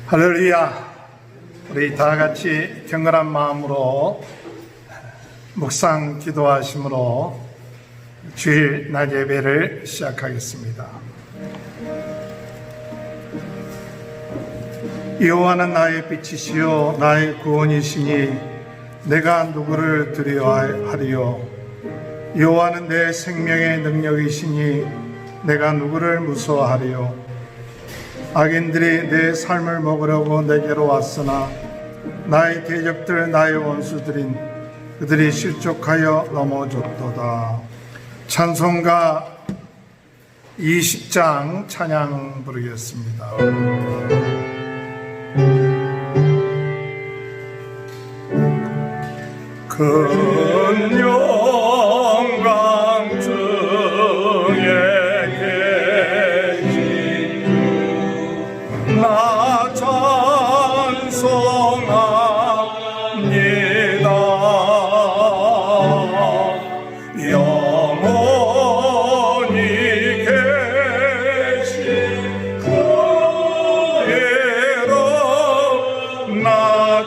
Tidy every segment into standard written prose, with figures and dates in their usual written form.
할렐루야. 우리 다 같이 경건한 마음으로 묵상 기도하심으로 주일 낮 예배를 시작하겠습니다. 여호와는 나의 빛이시요 나의 구원이시니 내가 누구를 두려워하리요. 여호와는 내 생명의 능력이시니 내가 누구를 무서워하리요. 악인들이 내 삶을 먹으려고 내게로 왔으나 나의 대적들 나의 원수들인 그들이 실족하여 넘어졌도다. 찬송가 20장 찬양 부르겠습니다. 큰 영광 중에 계신 주 나 찬송합니다. 영원히 계신 그 이름 나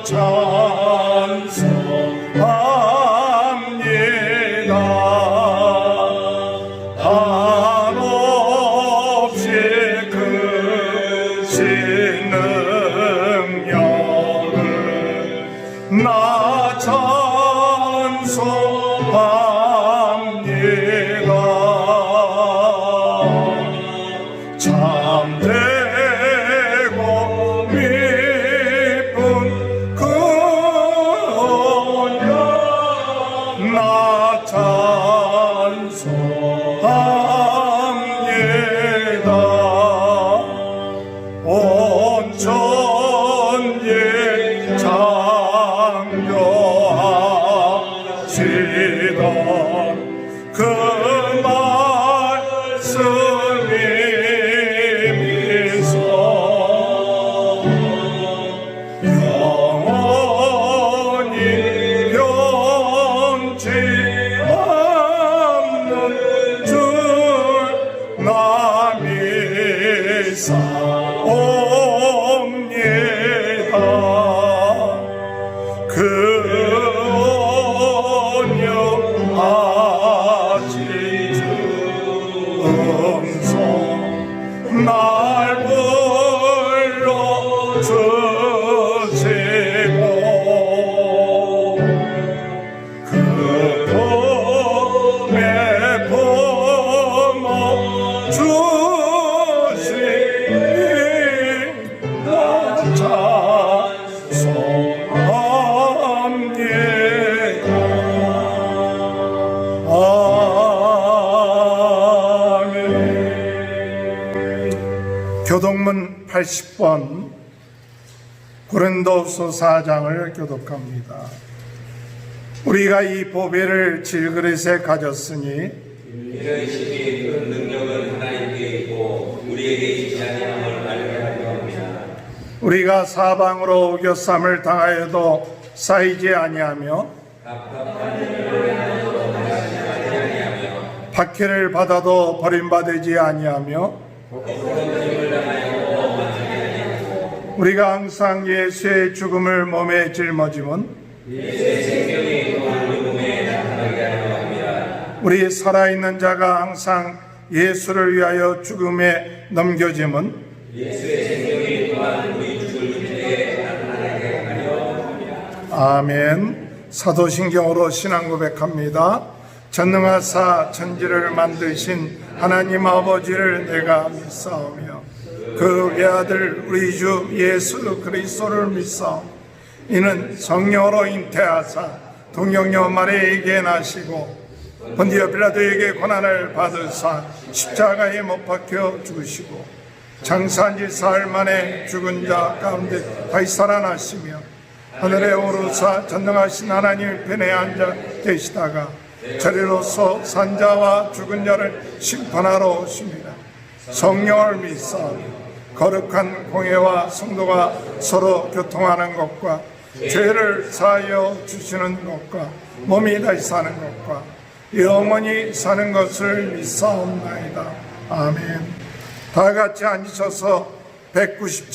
찬송합니다. 한없이 크신 능력을 나 찬송합니다. 참되고 미쁜 그 언약 나 찬송합니다. 온 천지 창조하시던 그 말씀이 미소 영원히 변치 않는 줄 나 믿사옵니다. 그 온유하신 주 음성 날 불러주시고 그 품에 품어 주시니 나 찬송합니다. 아멘. 교독문 80번 고린도후서 4장을 교독합니다. 우리가 이 보배를 질그릇에 가졌으니 이런 시기에 그 능력은 하나님께 있고 우리에게 있지 아니함을 알게 합니다. 우리가 사방으로 우겨쌈을 당하여도 쌓이지 아니하며 박해를 받아도 버림받지 아니하며 우리가 항상 예수의 죽음을 몸에 짊어짐은 우리 살아있는 자가 항상 예수를 위하여 죽음에 넘겨짐은 예수의 생명이 또한 우리 죽을 때에 나타나게 하려 합니다. 아멘. 사도신경으로 신앙 고백합니다. 전능하사 천지를 만드신 하나님 아버지를 내가 믿사오며 그 외아들 우리 주 예수 그리스도를 믿사오며 이는 성령으로 잉태하사 동정녀 마리아에게 나시고 본디오 빌라도에게 고난을 받으사 십자가에 못 박혀 죽으시고 장사한 지 사흘 만에 죽은 자 가운데 다시 살아나시며 하늘에 오르사 전능하신 하나님 편에 앉아 계시다가 저리로서 산자와 죽은 자를 심판하러 오십니다. 성령을 믿사오며 거룩한 공회와 성도가 서로 교통하는 것과 죄를 사하여 주시는 것과 몸이 다시 사는 것과 영원히 사는 것을 믿사옵나이다. 아멘. 다 같이 앉으셔서 190장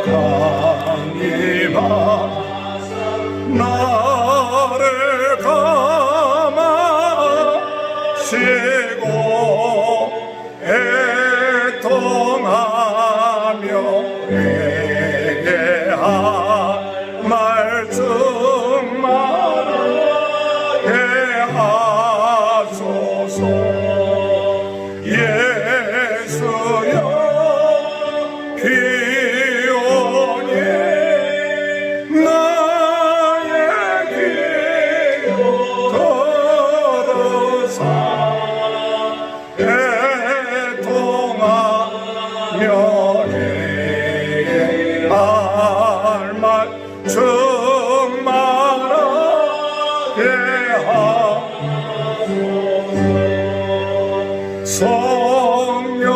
강림아 나를 감하시고 애통하며 내게 한 말씀 말하게 하소서. 예수여 귀오니 나의 귀 들으사 애통하며 내게 할 말씀 말하게 하소서. 성령이여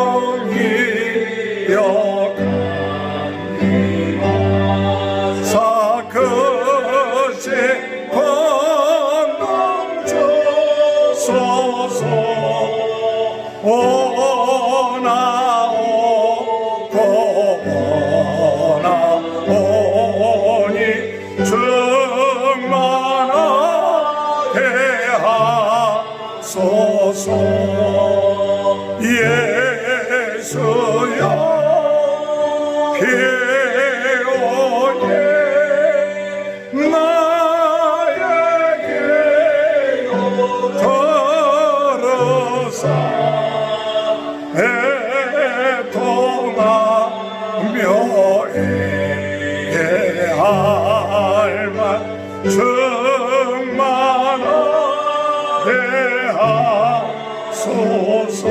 사크시 권능 주소서. 원하오니 충만하게 하소서. 예수여 귀오니 나의 기도 들으사 애통하며 할 말씀 말하게 하소서.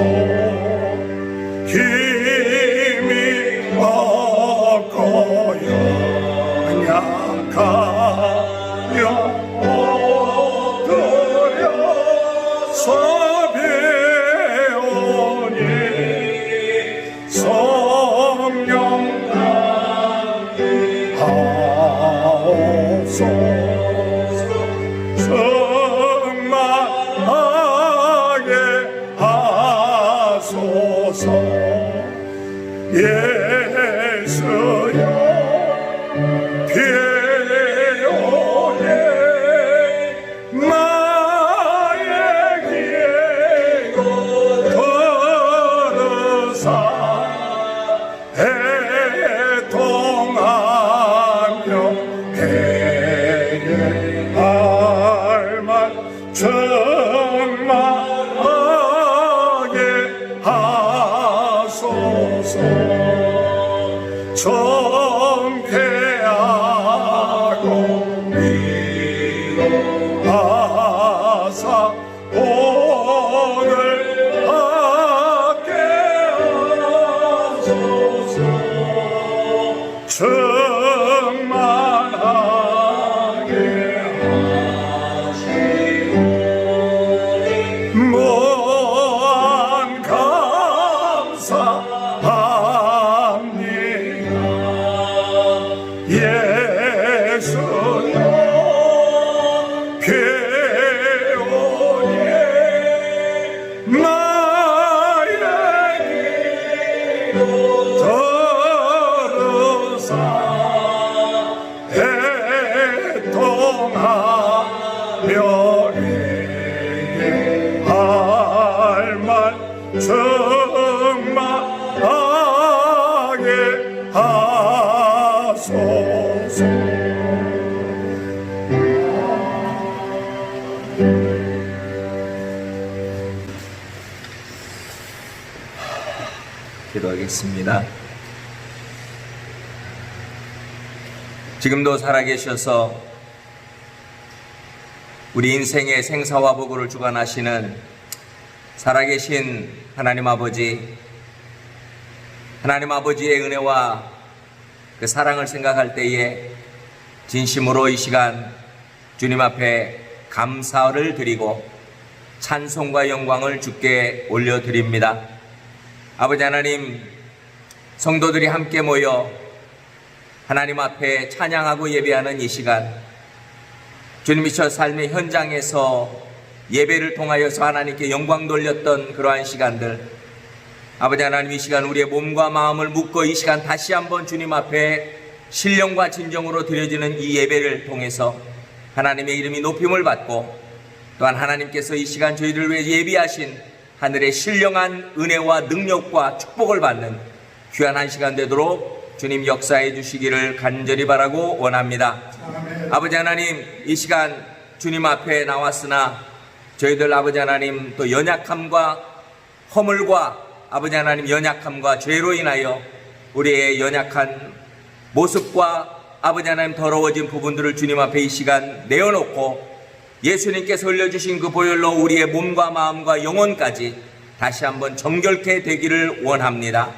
힘이 없고요 약하여 엎드려 서배오니 성령 하옵소서. 충만하게 하소서. 예수여 귀오니 나의 기도 들으사 애통하며 내게 할 말씀 말하게 하소서. 정케하고 위로하사 오늘 함께 하소서. 충만하게 하시오니 무한 감사합니다. 예수여 귀오니 나의 기도 들으사 애통하며 내게 할 말씀 말하게 하소서. 기도하겠습니다. 지금도 살아계셔서 우리 인생의 생사와 보고를 주관하시는 살아계신 하나님 아버지, 하나님 아버지의 은혜와 그 사랑을 생각할 때에 진심으로 이 시간 주님 앞에 감사를 드리고 찬송과 영광을 주께 올려드립니다. 아버지 하나님, 성도들이 함께 모여 하나님 앞에 찬양하고 예배하는 이 시간, 주님이 저 삶의 현장에서 예배를 통하여서 하나님께 영광 돌렸던 그러한 시간들, 아버지 하나님, 이 시간 우리의 몸과 마음을 묶어 이 시간 다시 한번 주님 앞에 신령과 진정으로 드려지는 이 예배를 통해서 하나님의 이름이 높임을 받고, 또한 하나님께서 이 시간 저희를 위해 예비하신 하늘의 신령한 은혜와 능력과 축복을 받는 귀한 한 시간 되도록 주님 역사해 주시기를 간절히 바라고 원합니다. 아버지 하나님, 이 시간 주님 앞에 나왔으나 저희들 아버지 하나님 또 연약함과 허물과 아버지 하나님 연약함과 죄로 인하여 우리의 연약한 모습과 아버지 하나님 더러워진 부분들을 주님 앞에 이 시간 내어놓고 예수님께서 흘려주신 그 보혈로 우리의 몸과 마음과 영혼까지 다시 한번 정결케 되기를 원합니다.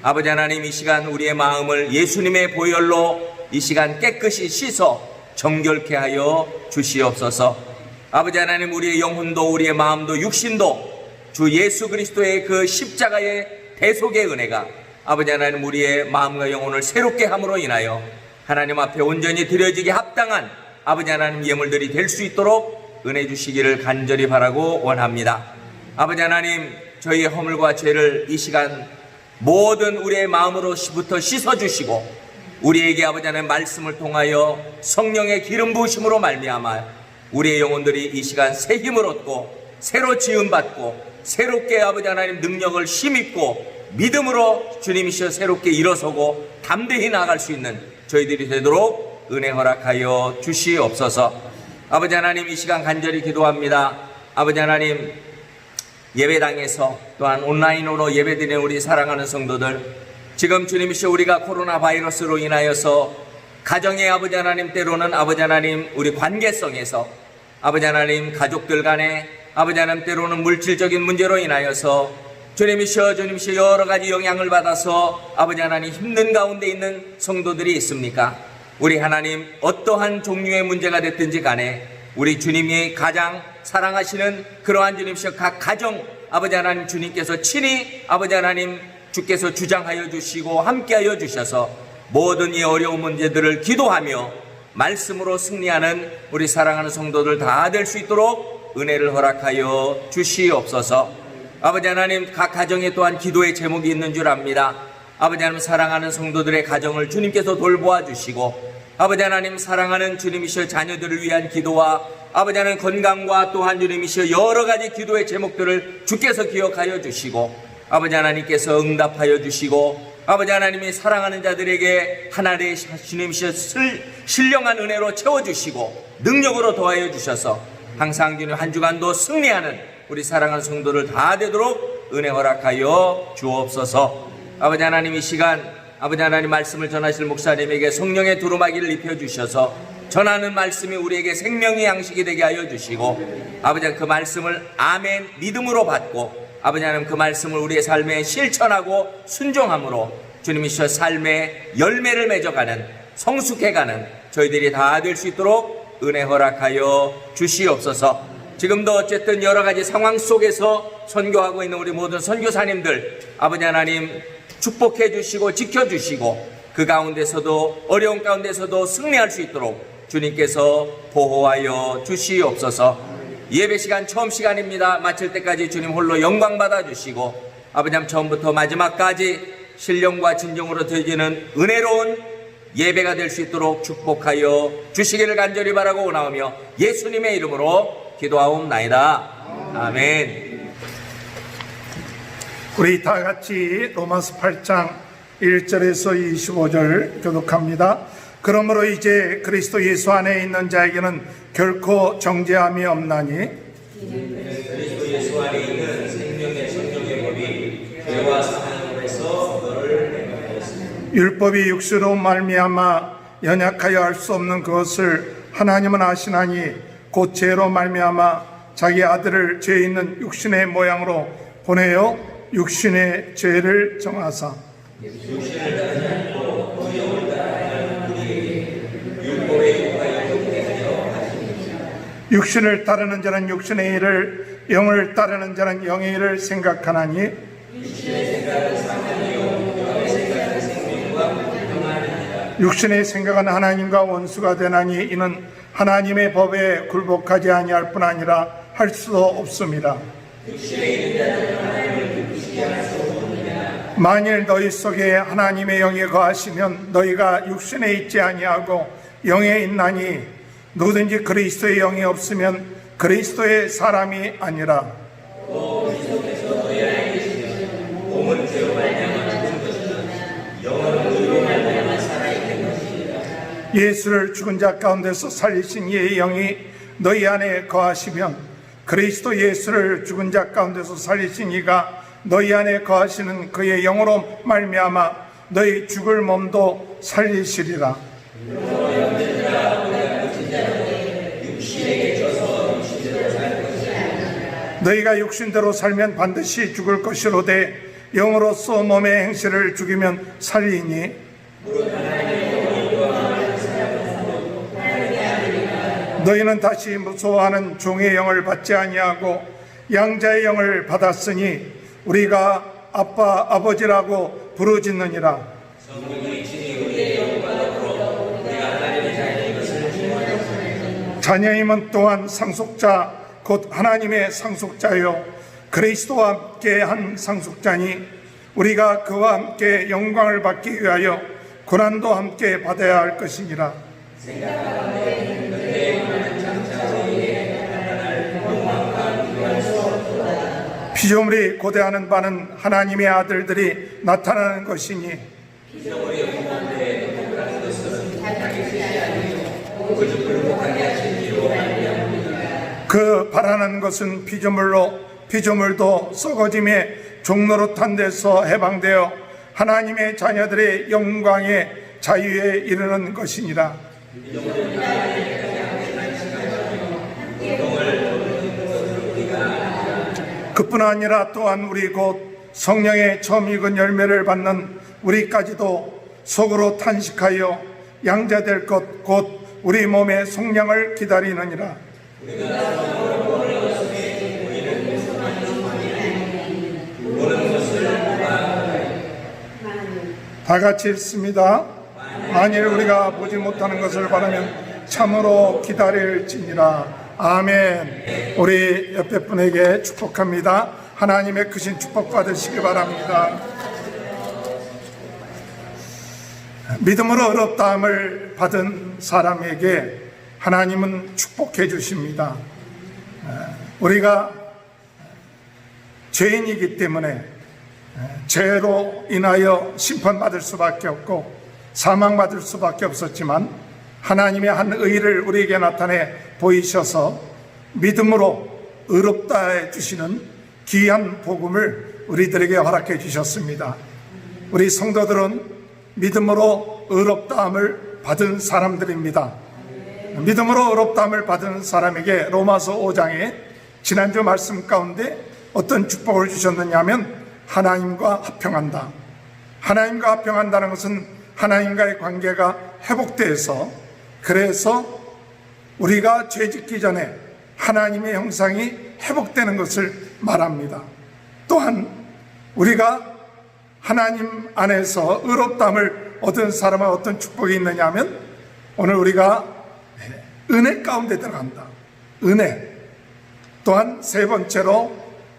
아버지 하나님, 이 시간 우리의 마음을 예수님의 보혈로 이 시간 깨끗이 씻어 정결케 하여 주시옵소서. 아버지 하나님, 우리의 영혼도 우리의 마음도 육신도 주 예수 그리스도의 그 십자가의 대속의 은혜가 아버지 하나님 우리의 마음과 영혼을 새롭게 함으로 인하여 하나님 앞에 온전히 드려지기 합당한 아버지 하나님 예물들이 될 수 있도록 은혜 주시기를 간절히 바라고 원합니다. 아버지 하나님, 저희의 허물과 죄를 이 시간 모든 우리의 마음으로부터 씻어주시고 우리에게 아버지 하나님 말씀을 통하여 성령의 기름 부으심으로 말미암아 우리의 영혼들이 이 시간 새 힘을 얻고 새로 지음받고 새롭게 아버지 하나님 능력을 힘입고 믿음으로 주님이시여 새롭게 일어서고 담대히 나아갈 수 있는 저희들이 되도록 은혜 허락하여 주시옵소서. 아버지 하나님, 이 시간 간절히 기도합니다. 아버지 하나님, 예배당에서 또한 온라인으로 예배드리는 우리 사랑하는 성도들, 지금 주님이시여 우리가 코로나 바이러스로 인하여서 가정의 아버지 하나님, 때로는 아버지 하나님 우리 관계성에서 아버지 하나님 가족들 간에 아버지 하나님 때로는 물질적인 문제로 인하여서 주님이시여 여러 가지 영향을 받아서 아버지 하나님 힘든 가운데 있는 성도들이 있습니까? 우리 하나님 어떠한 종류의 문제가 됐든지 간에 우리 주님이 가장 사랑하시는 그러한 주님이시여 각 가정 아버지 하나님 주님께서 친히 아버지 하나님 주께서 주장하여 주시고 함께하여 주셔서 모든 이 어려운 문제들을 기도하며 말씀으로 승리하는 우리 사랑하는 성도들 다 될 수 있도록 은혜를 허락하여 주시옵소서. 아버지 하나님, 각 가정에 또한 기도의 제목이 있는 줄 압니다. 아버지 하나님, 사랑하는 성도들의 가정을 주님께서 돌보아 주시고 아버지 하나님, 사랑하는 주님이시여 자녀들을 위한 기도와 아버지 하나님 건강과 또한 주님이시여 여러 가지 기도의 제목들을 주께서 기억하여 주시고 아버지 하나님께서 응답하여 주시고 아버지 하나님이 사랑하는 자들에게 하나님의 주님이시여 신령한 은혜로 채워주시고 능력으로 더하여 주셔서 항상 주님 한 주간도 승리하는 우리 사랑하는 성도를 다 되도록 은혜 허락하여 주옵소서. 아버지 하나님, 이 시간 아버지 하나님 말씀을 전하실 목사님에게 성령의 두루마기를 입혀주셔서 전하는 말씀이 우리에게 생명의 양식이 되게 하여 주시고 아버지 하나님 그 말씀을 아멘 믿음으로 받고 아버지 하나님 그 말씀을 우리의 삶에 실천하고 순종함으로 주님이시여 삶의 열매를 맺어가는 성숙해가는 저희들이 다 될 수 있도록 은혜 허락하여 주시옵소서. 지금도 어쨌든 여러 가지 상황 속에서 선교하고 있는 우리 모든 선교사님들 아버지 하나님 축복해 주시고 지켜주시고 그 가운데서도 어려운 가운데서도 승리할 수 있도록 주님께서 보호하여 주시옵소서. 예배 시간 처음 시간입니다. 마칠 때까지 주님 홀로 영광 받아 주시고 아버지 하나님 처음부터 마지막까지 신령과 진정으로 드리는 은혜로운 예배가 될 수 있도록 축복하여 주시기를 간절히 바라고 원하오며 예수님의 이름으로 기도하옵나이다. 아멘. 우리 다 같이 로마서 8장 1절에서 25절 교독합니다. 그러므로 이제 그리스도 예수 안에 있는 자에게는 결코 정죄함이 없나니 그리스도 예수 안에 있는 생명의 성령의 법이 죄와 사망에서 너를 해방하였습니다. 율법이 육수로 말미암아 연약하여 할 수 없는 그것을 하나님은 아시나니 곧 죄로 말미암아 자기 아들을 죄 있는 육신의 모양으로 보내어 육신의 죄를 정하사 육신을 따르지 않고 그 영을 따르는 우리에게 율법의 요구가 이루어지게 하여 하십니다. 육신을 따르는 자는 육신의 일을 영을 따르는 자는 영의 일을 생각하나니 육신의 생각은 사망이요 영의 생각은 생명과 평안입니다. 육신의 생각은 하나님과 원수가 되나니 이는 하나님의 법에 굴복하지 아니할 뿐 아니라 할 수 없습니다. 만일 너희 속에 하나님의 영이 거하시면 너희가 육신에 있지 아니하고 영에 있나니 누구든지 그리스도의 영이 없으면 그리스도의 사람이 아니라. 예수를 죽은 자 가운데서 살리신 이의 영이 너희 안에 거하시면 그리스도 예수를 죽은 자 가운데서 살리신 이가 너희 안에 거하시는 그의 영으로 말미암아 너희 죽을 몸도 살리시리라. 너희가 육신대로 살면 반드시 죽을 것이로되 영으로서 몸의 행실을 죽이면 살리니 너희는 다시 무서워하는 종의 영을 받지 아니하고 양자의 영을 받았으니 우리가 아빠 아버지라고 부르짖느니라. 자녀임은 또한 상속자 곧 하나님의 상속자요 그리스도와 함께 한 상속자니 우리가 그와 함께 영광을 받기 위하여 고난도 함께 받아야 할 것이니라. 피조물이 고대하는 바는 하나님의 아들들이 나타나는 것이니 그 바라는 것은 피조물로 피조물도 썩어짐의 종노릇한 데서 해방되어 하나님의 자녀들의 영광의 자유에 이르는 것이니라. 그뿐 아니라 또한 우리 곧 성령의 처음 익은 열매를 받는 우리까지도 속으로 탄식하여 양자될 것 곧 우리 몸의 속량을 기다리느니라. 다 같이 읽습니다. 만일 우리가 보지 못하는 것을 바라면 참으로 기다릴지니라. 아멘. 우리 옆에 분에게 축복합니다. 하나님의 크신 축복 받으시기 바랍니다. 믿음으로 어렵다함을 받은 사람에게 하나님은 축복해 주십니다. 우리가 죄인이기 때문에 죄로 인하여 심판받을 수밖에 없고 사망받을 수밖에 없었지만 하나님의 한 의를 우리에게 나타내 보이셔서 믿음으로 의롭다 해주시는 귀한 복음을 우리들에게 허락해 주셨습니다. 우리 성도들은 믿음으로 의롭다함을 받은 사람들입니다. 믿음으로 의롭다함을 받은 사람에게 로마서 5장에 지난주 말씀 가운데 어떤 축복을 주셨느냐 하면 하나님과 합평한다. 하나님과 합평한다는 것은 하나님과의 관계가 회복돼서 그래서 우리가 죄짓기 전에 하나님의 형상이 회복되는 것을 말합니다. 또한 우리가 하나님 안에서 의롭다함을 얻은 사람은 어떤 축복이 있느냐 하면 오늘 우리가 은혜 가운데 들어간다. 은혜. 또한 세 번째로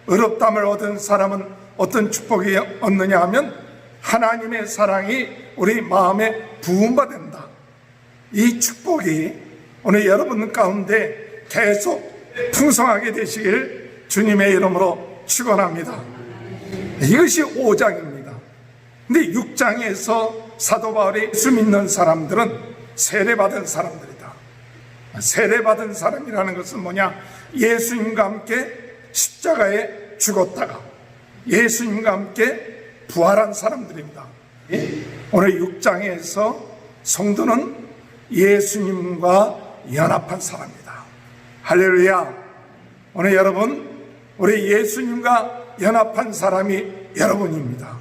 의롭다함을 얻은 사람은 어떤 축복이 얻느냐 하면 하나님의 사랑이 우리 마음에 부음받는다. 이 축복이 오늘 여러분 가운데 계속 풍성하게 되시길 주님의 이름으로 축원합니다. 이것이 5장입니다. 근데 6장에서 사도 바울이 예수 믿는 사람들은 세례받은 사람들이다. 세례받은 사람이라는 것은 뭐냐? 예수님과 함께 십자가에 죽었다가 예수님과 함께 부활한 사람들입니다. 오늘 6장에서 성도는 예수님과 연합한 사람입니다. 할렐루야. 오늘 여러분, 우리 예수님과 연합한 사람이 여러분입니다.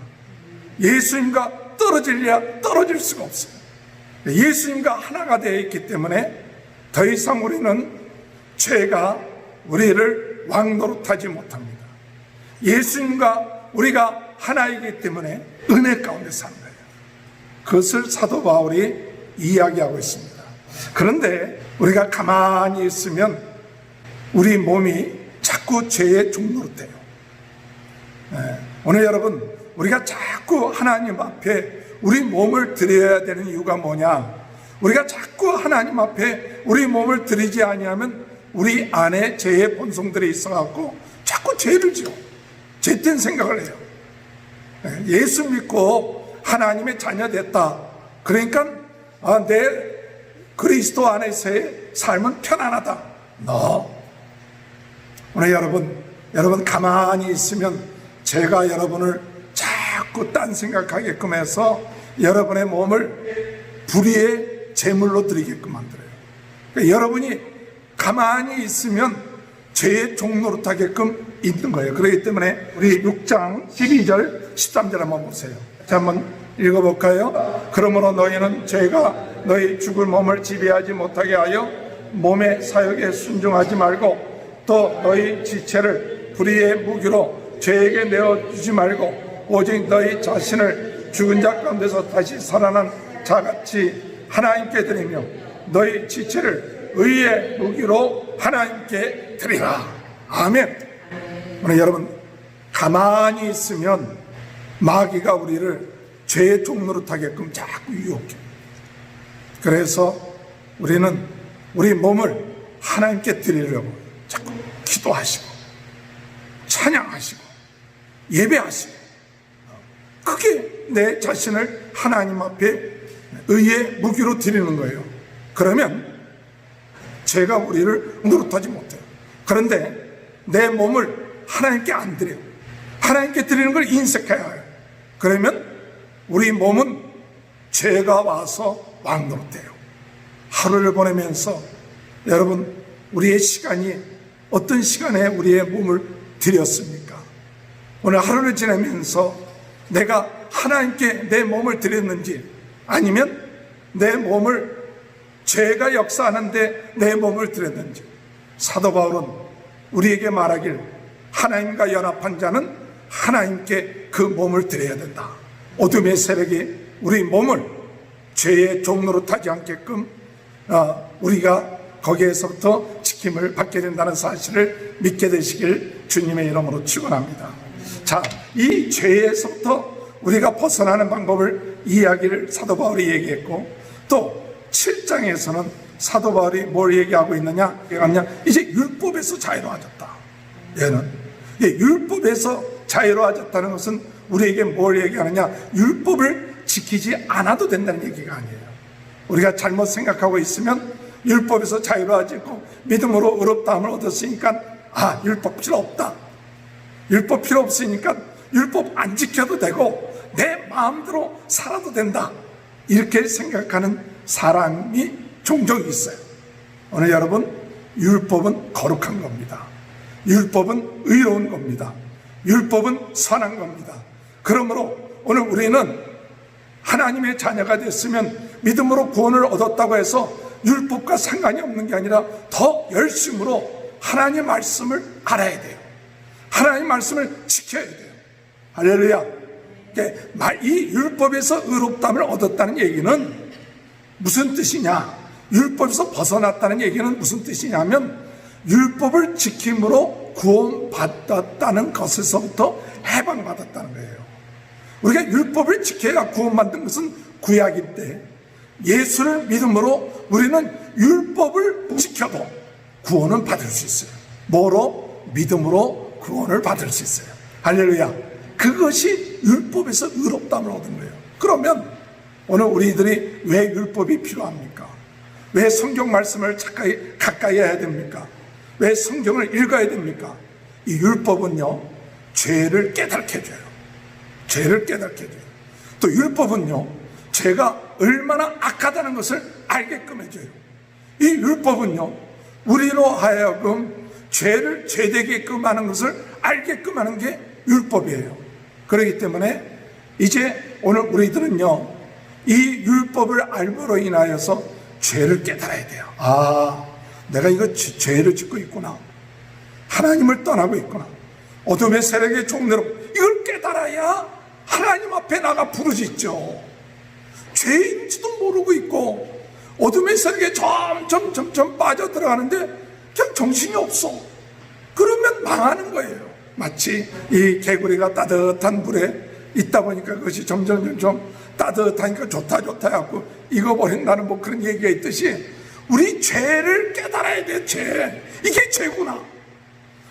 예수님과 떨어질래야 떨어질 수가 없어요. 예수님과 하나가 되어 있기 때문에 더 이상 우리는 죄가 우리를 왕노릇하지 못합니다. 예수님과 우리가 하나이기 때문에 은혜 가운데 사는 거예요. 그것을 사도 바울이 이야기하고 있습니다. 그런데 우리가 가만히 있으면 우리 몸이 자꾸 죄의 종노릇해요. 오늘 여러분, 우리가 자꾸 하나님 앞에 우리 몸을 드려야 되는 이유가 뭐냐? 우리가 자꾸 하나님 앞에 우리 몸을 드리지 아니하면 우리 안에 죄의 본성들이 있어갖고 자꾸 죄를 지어 죄된 생각을 해요. 예수 믿고 하나님의 자녀 됐다. 그러니까 내 그리스도 안에서의 삶은 편안하다. 오늘 여러분 가만히 있으면 제가 여러분을 자꾸 딴 생각하게끔 해서 여러분의 몸을 불의의 제물로 드리게끔 만들어요. 그러니까 여러분이 가만히 있으면 죄의 종노릇하게끔 있는 거예요. 그렇기 때문에 우리 6장 12절 13절 한번 보세요. 자, 한번 읽어볼까요? 그러므로 너희는 죄가 너희 죽을 몸을 지배하지 못하게 하여 몸의 사욕에 순종하지 말고 또 너희 지체를 불의의 무기로 죄에게 내어주지 말고 오직 너희 자신을 죽은 자 가운데서 다시 살아난 자같이 하나님께 드리며 너희 지체를 의의 무기로 하나님께 드리라. 아멘. 오늘 여러분 가만히 있으면 마귀가 우리를 죄의 종노릇하게끔 자꾸 유혹해요. 그래서 우리는 우리 몸을 하나님께 드리려고 자꾸 기도하시고 찬양하시고 예배하시고, 그게 내 자신을 하나님 앞에 의의 무기로 드리는 거예요. 그러면 죄가 우리를 노릇하지 못해요. 그런데 내 몸을 하나님께 안 드려요. 하나님께 드리는 걸 인색해야 해요. 그러면 우리 몸은 죄가 와서 왕노릇해요. 하루를 보내면서 여러분, 우리의 시간이 어떤 시간에 우리의 몸을 드렸습니까? 오늘 하루를 지내면서 내가 하나님께 내 몸을 드렸는지, 아니면 내 몸을 죄가 역사하는데 내 몸을 드렸는지. 사도 바울은 우리에게 말하길, 하나님과 연합한 자는 하나님께 그 몸을 드려야 된다. 어둠의 세력이 우리 몸을 죄의 종노릇하지 않게끔 우리가 거기에서부터 지킴을 받게 된다는 사실을 믿게 되시길 주님의 이름으로 축원합니다. 자, 이 죄에서부터 우리가 벗어나는 방법을 이야기를 사도 바울이 얘기했고, 또 7장에서는 사도 바울이 뭘 얘기하고 있느냐? 이제 율법에서 자유로워졌다. 얘는 율법에서 자유로워졌다는 것은 우리에게 뭘 얘기하느냐? 율법을 지키지 않아도 된다는 얘기가 아니에요. 우리가 잘못 생각하고 있으면 율법에서 자유로워지고 믿음으로 의롭다함을 얻었으니까 율법 필요 없다. 율법 필요 없으니까 율법 안 지켜도 되고 내 마음대로 살아도 된다. 이렇게 생각하는 사람이 종종 있어요. 오늘 여러분, 율법은 거룩한 겁니다. 율법은 의로운 겁니다. 율법은 선한 겁니다. 그러므로 오늘 우리는 하나님의 자녀가 됐으면 믿음으로 구원을 얻었다고 해서 율법과 상관이 없는 게 아니라 더 열심으로 하나님의 말씀을 알아야 돼요. 하나님의 말씀을 지켜야 돼요. 할렐루야. 이 율법에서 의롭다함을 얻었다는 얘기는 무슨 뜻이냐? 율법에서 벗어났다는 얘기는 무슨 뜻이냐면, 율법을 지킴으로 구원받았다는 것에서부터 해방받았다는 거예요. 우리가 율법을 지켜야 구원받는 것은 구약인데, 예수를 믿음으로 우리는 율법을 지켜도 구원은 받을 수 있어요. 뭐로? 믿음으로 구원을 받을 수 있어요. 할렐루야. 그것이 율법에서 의롭다함을 얻은 거예요. 그러면 오늘 우리들이 왜 율법이 필요합니까? 왜 성경 말씀을 가까이 해야 됩니까? 왜 성경을 읽어야 됩니까? 이 율법은요, 죄를 깨닫게 해줘요. 죄를 깨닫게 해줘요. 또 율법은요, 죄가 얼마나 악하다는 것을 알게끔 해줘요. 이 율법은요, 우리로 하여금 죄를 죄되게끔 하는 것을 알게끔 하는 게 율법이에요. 그렇기 때문에 이제 오늘 우리들은요, 이 율법을 알므로 인하여서 죄를 깨달아야 돼요. 내가 이거 죄를 짓고 있구나. 하나님을 떠나고 있구나. 어둠의 세력의 종대로 이걸 깨달아야 하나님 앞에 나가 부르짖죠. 죄인지도 모르고 있고 어둠의 세력에 점점 빠져들어가는데 그냥 정신이 없어. 그러면 망하는 거예요. 마치 이 개구리가 따뜻한 물에 있다 보니까 그것이 점점 따뜻하니까 좋다 하고 익어버린다는 뭐 그런 얘기가 있듯이 우리 죄를 깨달아야 돼. 죄, 이게 죄구나.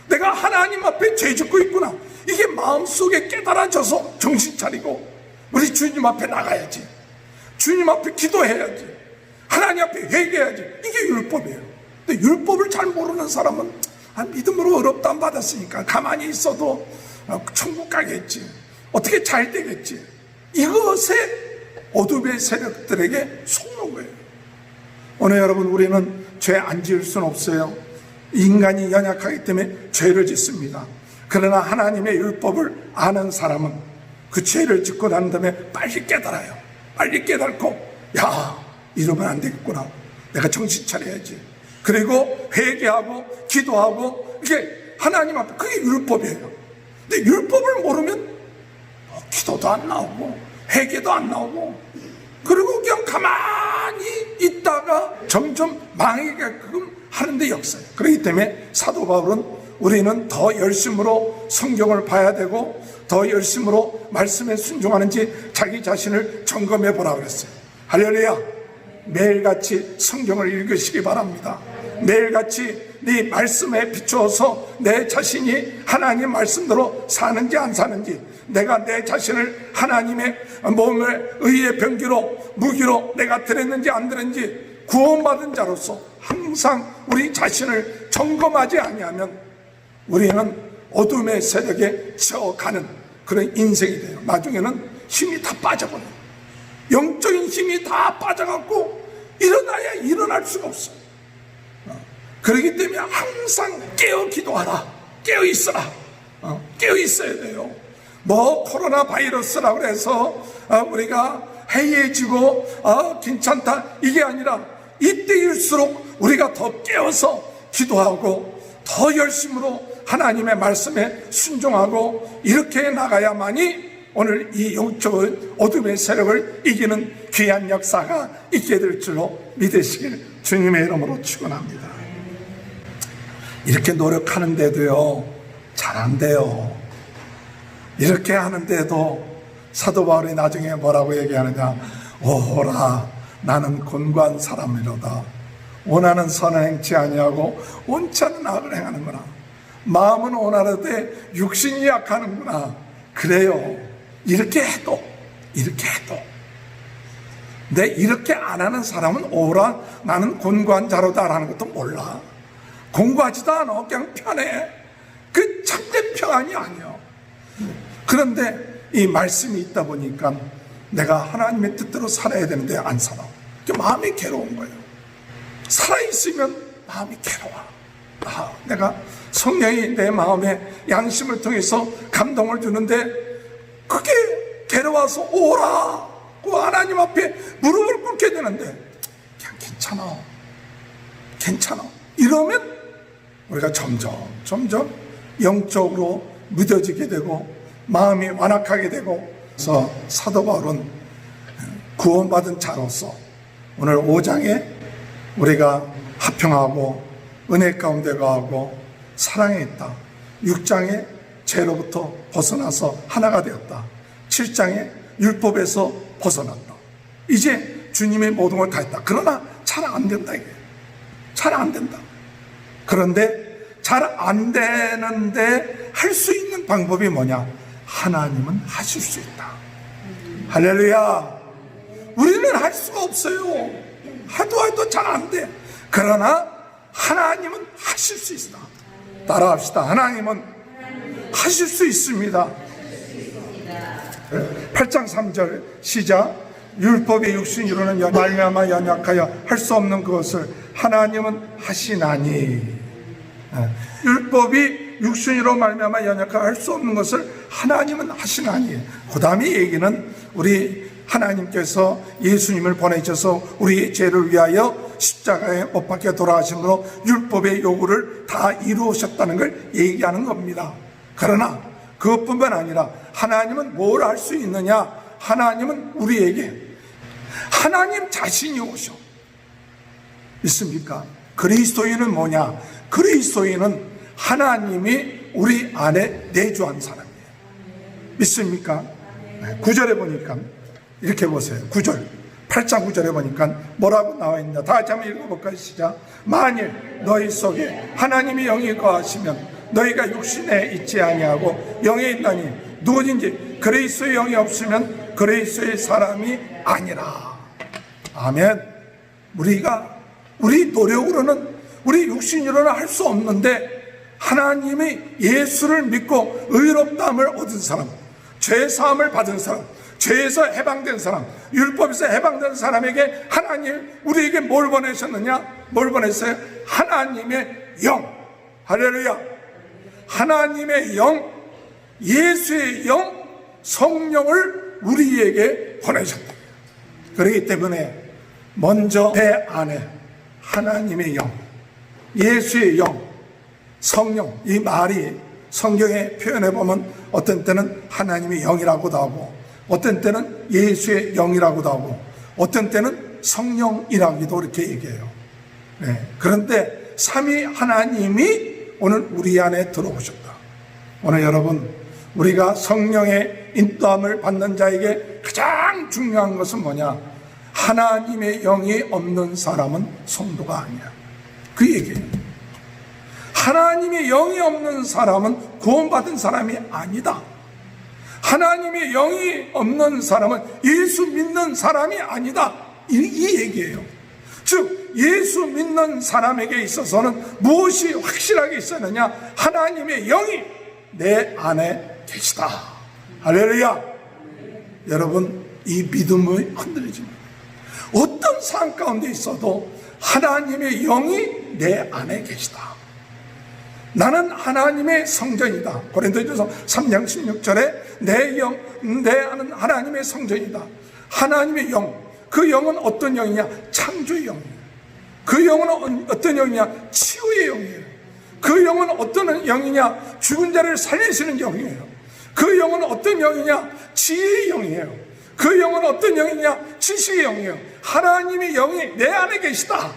내가 하나님 앞에 죄 짓고 있구나. 이게 마음속에 깨달아져서 정신 차리고 우리 주님 앞에 나가야지. 주님 앞에 기도해야지. 하나님 앞에 회개해야지. 이게 율법이에요. 근데 율법을 잘 모르는 사람은 믿음으로 의롭다함 받았으니까 가만히 있어도 천국 가겠지. 어떻게 잘 되겠지. 이것에 어둠의 세력들에게 속는 거예요. 오늘 여러분, 우리는 죄 안 지을 수는 없어요. 인간이 연약하기 때문에 죄를 짓습니다. 그러나 하나님의 율법을 아는 사람은 그 죄를 짓고 난 다음에 빨리 깨달아요. 빨리 깨닫고, 야, 이러면 안 되겠구나. 내가 정신 차려야지. 그리고 회개하고 기도하고, 이게 하나님 앞에, 그게 율법이에요. 근데 율법을 모르면 기도도 안 나오고 회개도 안 나오고, 그리고 그냥 가만히 있다가 점점 망하게끔 하는데 역사예요. 그렇기 때문에 사도 바울은 우리는 더 열심으로 성경을 봐야 되고 더 열심으로 말씀에 순종하는지 자기 자신을 점검해 보라 그랬어요. 할렐루야. 매일같이 성경을 읽으시기 바랍니다. 매일같이 네 말씀에 비추어서 내 자신이 하나님 말씀대로 사는지 안 사는지, 내가 내 자신을 하나님의 몸의 의의 병기로 무기로 내가 드렸는지 안 드렸는지 구원받은 자로서 항상 우리 자신을 점검하지 아니하면 우리는 어둠의 세력에 져가는 그런 인생이 돼요. 나중에는 힘이 다 빠져버려요. 영적인 힘이 다 빠져갖고 일어나야 일어날 수가 없어요. 그렇기 때문에 항상 깨어 기도하라. 깨어 있어라. 깨어 있어야 돼요. 뭐 코로나 바이러스라고 해서 우리가 해이해지고 괜찮다 이게 아니라 이때일수록 우리가 더 깨어서 기도하고 더 열심으로 하나님의 말씀에 순종하고 이렇게 나가야만이 오늘 이 영적인 어둠의 세력을 이기는 귀한 역사가 있게 될 줄로 믿으시길 주님의 이름으로 축원합니다. 이렇게 노력하는데도요 잘 안 돼요. 이렇게 하는데도 사도 바울이 나중에 뭐라고 얘기하느냐, 오라 나는 곤고한 사람이로다. 원하는 선을 행치 아니하고 원치 않는 악을 행하는구나. 마음은 원하는데 육신이 약하는구나. 그래요. 이렇게 해도 근데 이렇게 안 하는 사람은 오라 나는 곤고한 자로다 라는 것도 몰라. 공부하지도 않아. 그냥 편해. 그 참된 평안이 아니야. 그런데 이 말씀이 있다 보니까 내가 하나님의 뜻대로 살아야 되는데 안 살아. 마음이 괴로운 거예요. 살아있으면 마음이 괴로워. 내가 성령이 내 마음에 양심을 통해서 감동을 주는데 그게 괴로워서 오라고 하나님 앞에 무릎을 꿇게 되는데 그냥 괜찮아 이러면 우리가 점점 영적으로 무뎌지게 되고 마음이 완악하게 되고, 그래서 사도 바울은 구원받은 자로서 오늘 5장에 우리가 화평하고 은혜 가운데 거하고 사랑에 있다. 6장에 죄로부터 벗어나서 하나가 되었다. 7장에 율법에서 벗어났다. 이제 주님의 모든 걸 다 했다. 그러나 잘 안 된다. 이게 잘 안 된다. 그런데 잘 안 되는데 할 수 있는 방법이 뭐냐? 하나님은 하실 수 있다. 할렐루야. 우리는 할 수가 없어요. 하도 잘 안 돼. 그러나 하나님은 하실 수 있다. 따라합시다. 하나님은 하실 수 있습니다. 8장 3절 시작. 율법의 육신으로는 말미암아 연약하여 할 수 없는 그것을 하나님은 하시나니. 율법이 육신으로 말미암아 연약하여 할 수 없는 것을 하나님은 하시나니. 그 다음에 얘기는 우리 하나님께서 예수님을 보내셔서 우리의 죄를 위하여 십자가에 못 박혀 돌아가심으로 율법의 요구를 다 이루셨다는 걸 얘기하는 겁니다. 그러나 그것뿐만 아니라 하나님은 뭘 할 수 있느냐? 하나님은 우리에게 하나님 자신이 오셔. 있습니까? 그리스도인은 뭐냐? 그리스도인은 하나님이 우리 안에 내주한 사람이에요. 믿습니까? 9절에 보니까 이렇게 보세요. 9절 8장 9절에 보니까 뭐라고 나와 있냐. 다 같이 한번 읽어볼까요? 시작. 만일 너희 속에 하나님의 영이 거하시면 너희가 육신에 있지 아니하고 영에 있나니 누구든지 그리스도의 영이 없으면 그리스도의 사람이 아니라. 아멘. 우리 노력으로는 우리 육신으로는 할 수 없는데 하나님이 예수를 믿고 의롭다함을 얻은 사람, 죄사함을 받은 사람, 죄에서 해방된 사람, 율법에서 해방된 사람에게 하나님 우리에게 뭘 보내셨느냐? 뭘 보냈어요? 하나님의 영. 할렐루야. 하나님의 영, 예수의 영, 성령을 우리에게 보내셨다. 그렇기 때문에 먼저 내 안에 하나님의 영, 예수의 영, 성령, 이 말이 성경에 표현해 보면 어떤 때는 하나님의 영이라고도 하고 어떤 때는 예수의 영이라고도 하고 어떤 때는 성령이라고도 이렇게 얘기해요. 네. 그런데 삼위 하나님이 오늘 우리 안에 들어오셨다. 오늘 여러분, 우리가 성령의 인도함을 받는 자에게 가장 중요한 것은 뭐냐? 하나님의 영이 없는 사람은 성도가 아니야. 그 얘기예요. 하나님의 영이 없는 사람은 구원받은 사람이 아니다. 하나님의 영이 없는 사람은 예수 믿는 사람이 아니다. 이 얘기예요. 즉 예수 믿는 사람에게 있어서는 무엇이 확실하게 있었느냐? 하나님의 영이 내 안에 계시다. 할렐루야. 여러분, 이 믿음이 흔들리지 마요. 어떤 상황 가운데 있어도 하나님의 영이 내 안에 계시다. 나는 하나님의 성전이다. 고린도전서 3장 16절에 내 안은 하나님의 성전이다. 하나님의 영, 그 영은 어떤 영이냐? 창조의 영이에요. 그 영은 어떤 영이냐? 치유의 영이에요. 그 영은 어떤 영이냐? 죽은 자를 살리시는 영이에요. 그 영은 어떤 영이냐? 지혜의 영이에요. 그 영은 어떤 영이냐? 지식의 영이에요. 하나님의 영이 내 안에 계시다.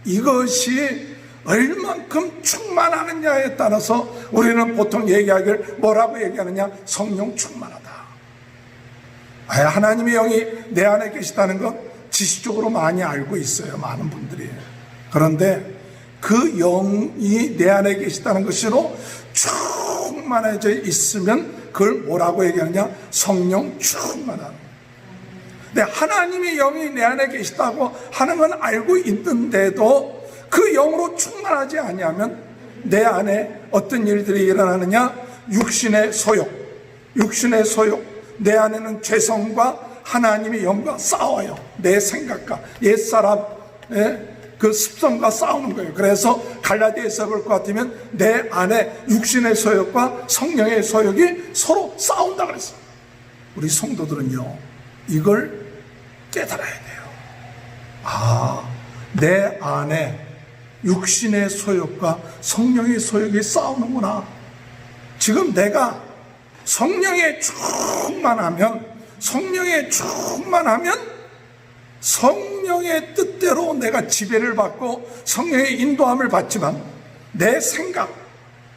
이것이 얼만큼 충만하느냐에 따라서 우리는 보통 얘기하기를 뭐라고 얘기하느냐? 성령 충만하다. 하나님의 영이 내 안에 계시다는 건 지식적으로 많이 알고 있어요. 많은 분들이. 그런데 그 영이 내 안에 계시다는 것으로 충만해져 있으면 그걸 뭐라고 얘기하느냐? 성령 충만함. 근데 하나님의 영이 내 안에 계시다고 하는 건 알고 있는데도 그 영으로 충만하지 아니하면 내 안에 어떤 일들이 일어나느냐? 육신의 소욕, 내 안에는 죄성과 하나님의 영과 싸워요. 내 생각과 옛사람의 그 습성과 싸우는 거예요. 그래서 갈라디아서 볼 것 같으면 내 안에 육신의 소욕과 성령의 소욕이 서로 싸운다 그랬어요. 우리 성도들은요, 이걸 깨달아야 돼요. 내 안에 육신의 소욕과 성령의 소욕이 싸우는구나. 지금 내가 성령에 충만하면 성령의 뜻대로 내가 지배를 받고 성령의 인도함을 받지만 내 생각,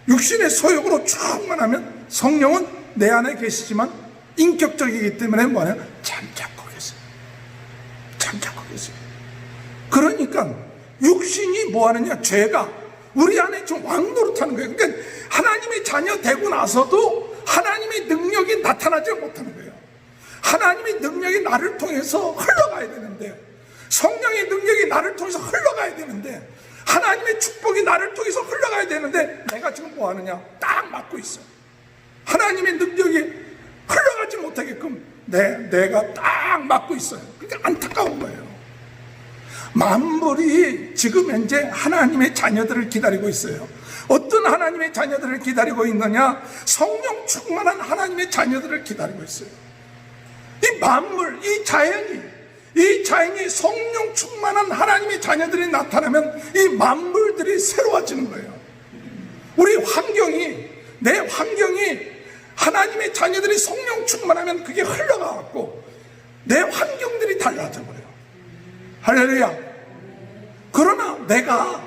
육신의 소욕으로 충만하면 성령은 내 안에 계시지만 인격적이기 때문에 뭐냐? 잠자코 계세요. 그러니까 육신이 뭐하느냐? 죄가 우리 안에 좀 왕노릇하는 거예요. 그러니까 하나님의 자녀 되고 나서도 하나님의 능력이 나타나지 못하는 거예요. 하나님의 능력이 나를 통해서 흘러가야 되는데, 성령의 능력이 나를 통해서 흘러가야 되는데, 하나님의 축복이 나를 통해서 흘러가야 되는데 내가 지금 뭐하느냐? 딱 막고 있어요. 하나님의 능력이 흘러가지 못하게끔 내가 딱 막고 있어요. 그러니까 안타까운 거예요. 만물이 지금 현재 하나님의 자녀들을 기다리고 있어요. 어떤 하나님의 자녀들을 기다리고 있느냐? 성령 충만한 하나님의 자녀들을 기다리고 있어요. 이 만물, 이 자연이 성령 충만한 하나님의 자녀들이 나타나면 이 만물들이 새로워지는 거예요. 우리 내 환경이 하나님의 자녀들이 성령 충만하면 그게 흘러가갖고 내 환경들이 달라져 버려요. 할렐루야. 그러나 내가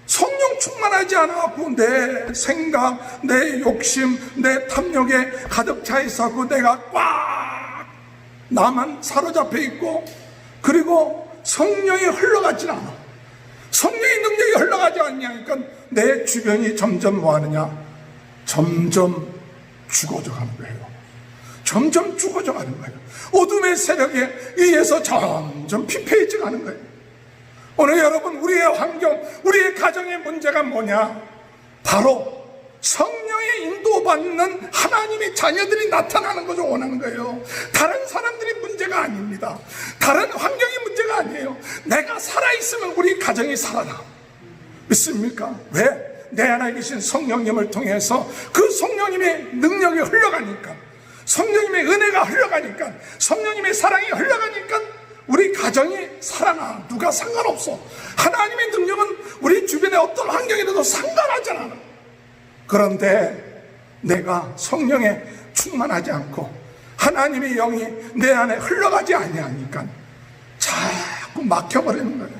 성령 충만하지 않아갖고 내 생각, 내 욕심, 내 탐욕에 가득 차 있어갖고 내가 꽉 나만 사로잡혀 있고, 그리고 성령이 흘러가지 않아. 성령의 능력이 흘러가지 않냐니까 내 주변이 점점 뭐하느냐, 점점 죽어져 가는 거예요. 점점 죽어져 가는 거예요. 어둠의 세력에 의해서 점점 피폐해져 가는 거예요. 오늘 여러분, 우리의 환경, 우리의 가정의 문제가 뭐냐? 바로 성령의 인도받는 하나님의 자녀들이 나타나는 것을 원하는 거예요. 다른 사람들이 문제가 아닙니다. 다른 환경이 문제가 아니에요. 내가 살아있으면 우리 가정이 살아나. 믿습니까? 왜? 내 안에 계신 성령님을 통해서 그 성령님의 능력이 흘러가니까, 성령님의 은혜가 흘러가니까, 성령님의 사랑이 흘러가니까 우리 가정이 살아나. 누가 상관없어. 하나님의 능력은 우리 주변의 어떤 환경이라도 상관하지 않아. 그런데 내가 성령에 충만하지 않고 하나님의 영이 내 안에 흘러가지 아니하니까 자꾸 막혀버리는 거예요.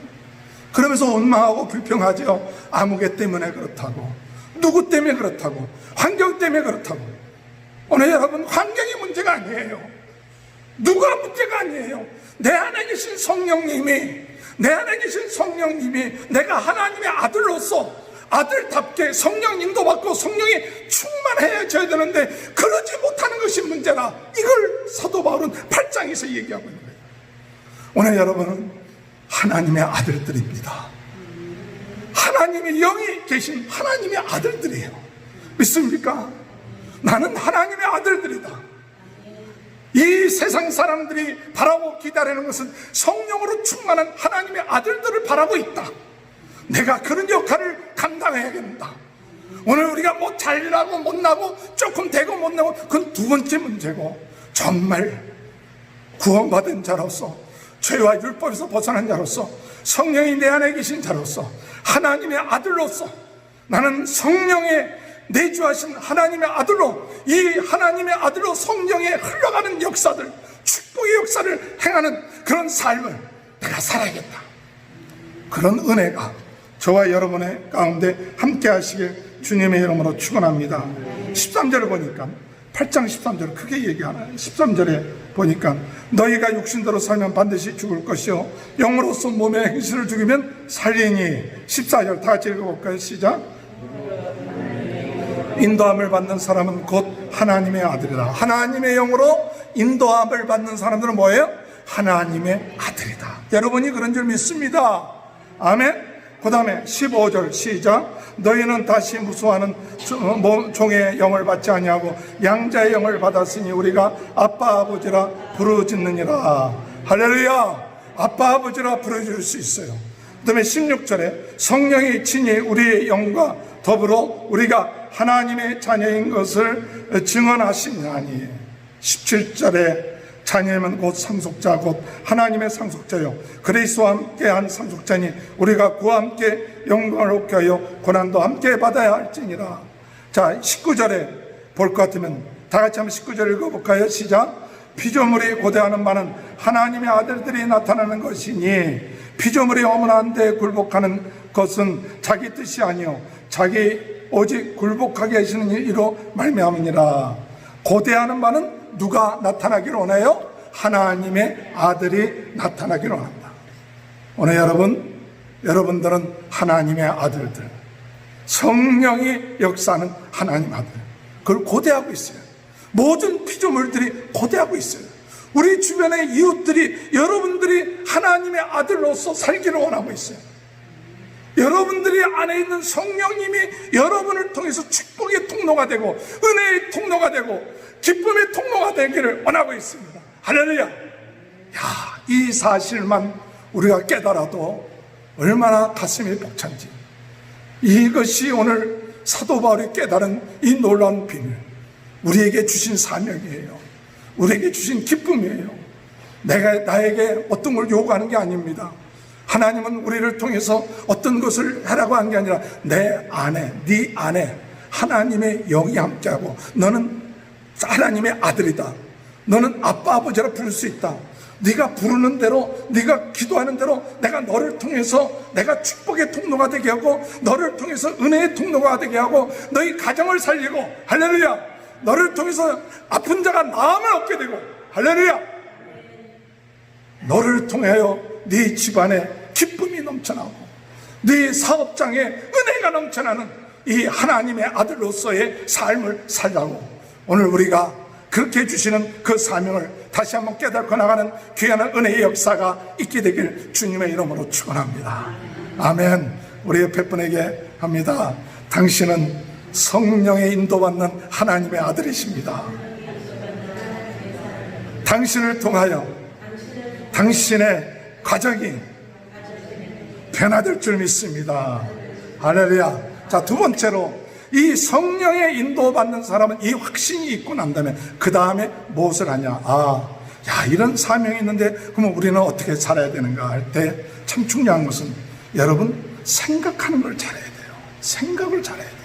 그러면서 원망하고 불평하죠. 아무개 때문에 그렇다고, 누구 때문에 그렇다고, 환경 때문에 그렇다고. 오늘 여러분, 환경이 문제가 아니에요. 누가 문제가 아니에요. 내 안에 계신 성령님이, 내가 하나님의 아들로서 아들답게 성령 인도받고 성령이 충만해져야 되는데 그러지 못하는 것이 문제라. 이걸 사도 바울은 8장에서 얘기하고 있는 거예요. 오늘 여러분은 하나님의 아들들입니다. 하나님의 영이 계신 하나님의 아들들이에요. 믿습니까? 나는 하나님의 아들들이다. 이 세상 사람들이 바라고 기다리는 것은 성령으로 충만한 하나님의 아들들을 바라고 있다. 내가 그런 역할을 감당해야겠다. 오늘 우리가 뭐 잘나고 못나고 조금 되고 못나고 그건 두 번째 문제고, 정말 구원받은 자로서, 죄와 율법에서 벗어난 자로서, 성령이 내 안에 계신 자로서, 하나님의 아들로서, 나는 성령의 내주하신 하나님의 아들로, 이 하나님의 아들로 성령에 흘러가는 역사들, 축복의 역사를 행하는 그런 삶을 내가 살아야겠다. 그런 은혜가 저와 여러분의 가운데 함께 하시길 주님의 이름으로 축원합니다. 13절을 보니까, 8장 13절을 크게 얘기하나요? 13절에 보니까 너희가 육신대로 살면 반드시 죽을 것이요 영으로서 몸의 행실을 죽이면 살리니. 14절 다 같이 읽어볼까요? 시작. 인도함을 받는 사람은 곧 하나님의 아들이다. 하나님의 영으로 인도함을 받는 사람들은 뭐예요? 하나님의 아들이다. 여러분이 그런 줄 믿습니다. 아멘. 그 다음에 15절 시작. 너희는 다시 무수하는 종의 영을 받지 아니하고 양자의 영을 받았으니 우리가 아빠 아버지라 부르짖느니라. 할렐루야. 아빠 아버지라 부르짖을 수 있어요. 그 다음에 16절에 성령이 친히 우리의 영과 더불어 우리가 하나님의 자녀인 것을 증언하시나니. 17절에 자녀는 곧 상속자, 곧 하나님의 상속자요 그리스도와 함께한 상속자니 우리가 그와 함께 영광을 얻게 하여 고난도 함께 받아야 할지니라. 자, 19절에 볼 것 같으면 다 같이 한번 19절 읽어볼까요? 시작. 피조물이 고대하는 바는 하나님의 아들들이 나타나는 것이니 피조물이 어머나한테 굴복하는 것은 자기 뜻이 아니요 자기 오직 굴복하게 하시는 이로 말미암으니라. 고대하는 바는 누가 나타나기를 원해요? 하나님의 아들이 나타나기를 원한다. 오늘 여러분들은 하나님의 아들들, 성령이 역사하는 하나님 아들, 그걸 고대하고 있어요. 모든 피조물들이 고대하고 있어요. 우리 주변의 이웃들이 여러분들이 하나님의 아들로서 살기를 원하고 있어요. 여러분들이 안에 있는 성령님이 여러분을 통해서 축복의 통로가 되고 은혜의 통로가 되고 기쁨의 통로가 되기를 원하고 있습니다. 할렐루야. 야, 이 사실만 우리가 깨달아도 얼마나 가슴이 벅찬지. 이것이 오늘 사도 바울이 깨달은 이 놀라운 비밀, 우리에게 주신 사명이에요. 우리에게 주신 기쁨이에요. 나에게 어떤 걸 요구하는 게 아닙니다. 하나님은 우리를 통해서 어떤 것을 하라고 한 게 아니라 내 안에, 네 안에 하나님의 영이 함께하고 너는 하나님의 아들이다. 너는 아빠 아버지라 부를 수 있다. 네가 부르는 대로, 네가 기도하는 대로 내가 너를 통해서 내가 축복의 통로가 되게 하고, 너를 통해서 은혜의 통로가 되게 하고, 너희 가정을 살리고, 할렐루야, 너를 통해서 아픈 자가 나음을 얻게 되고, 할렐루야, 너를 통하여 네 집안에 기쁨이 넘쳐나고 네 사업장에 은혜가 넘쳐나는 이 하나님의 아들로서의 삶을 살라고 오늘 우리가 그렇게 해주시는 그 사명을 다시 한번 깨닫고 나가는 귀한 은혜의 역사가 있게 되길 주님의 이름으로 축원합니다. 아멘. 우리 옆에 분에게 합니다. 당신은 성령의 인도받는 하나님의 아들이십니다. 당신을 통하여 당신의 가정이 변화될 줄 믿습니다. 할렐루야. 자, 두 번째로 이 성령의 인도받는 사람은 이 확신이 있고 난 다음에 그 다음에 무엇을 하냐. 이런 사명이 있는데 그러면 우리는 어떻게 살아야 되는가 할 때 참 중요한 것은 여러분 생각하는 걸 잘해야 돼요. 생각을 잘해야 돼요.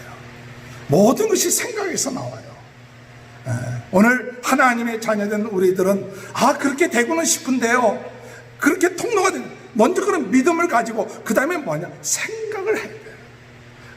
모든 것이 생각에서 나와요. 오늘 하나님의 자녀된 우리들은 그렇게 되고는 싶은데요, 그렇게 통로가 되는, 먼저 그런 믿음을 가지고 그 다음에 뭐냐, 생각을 해야 돼요.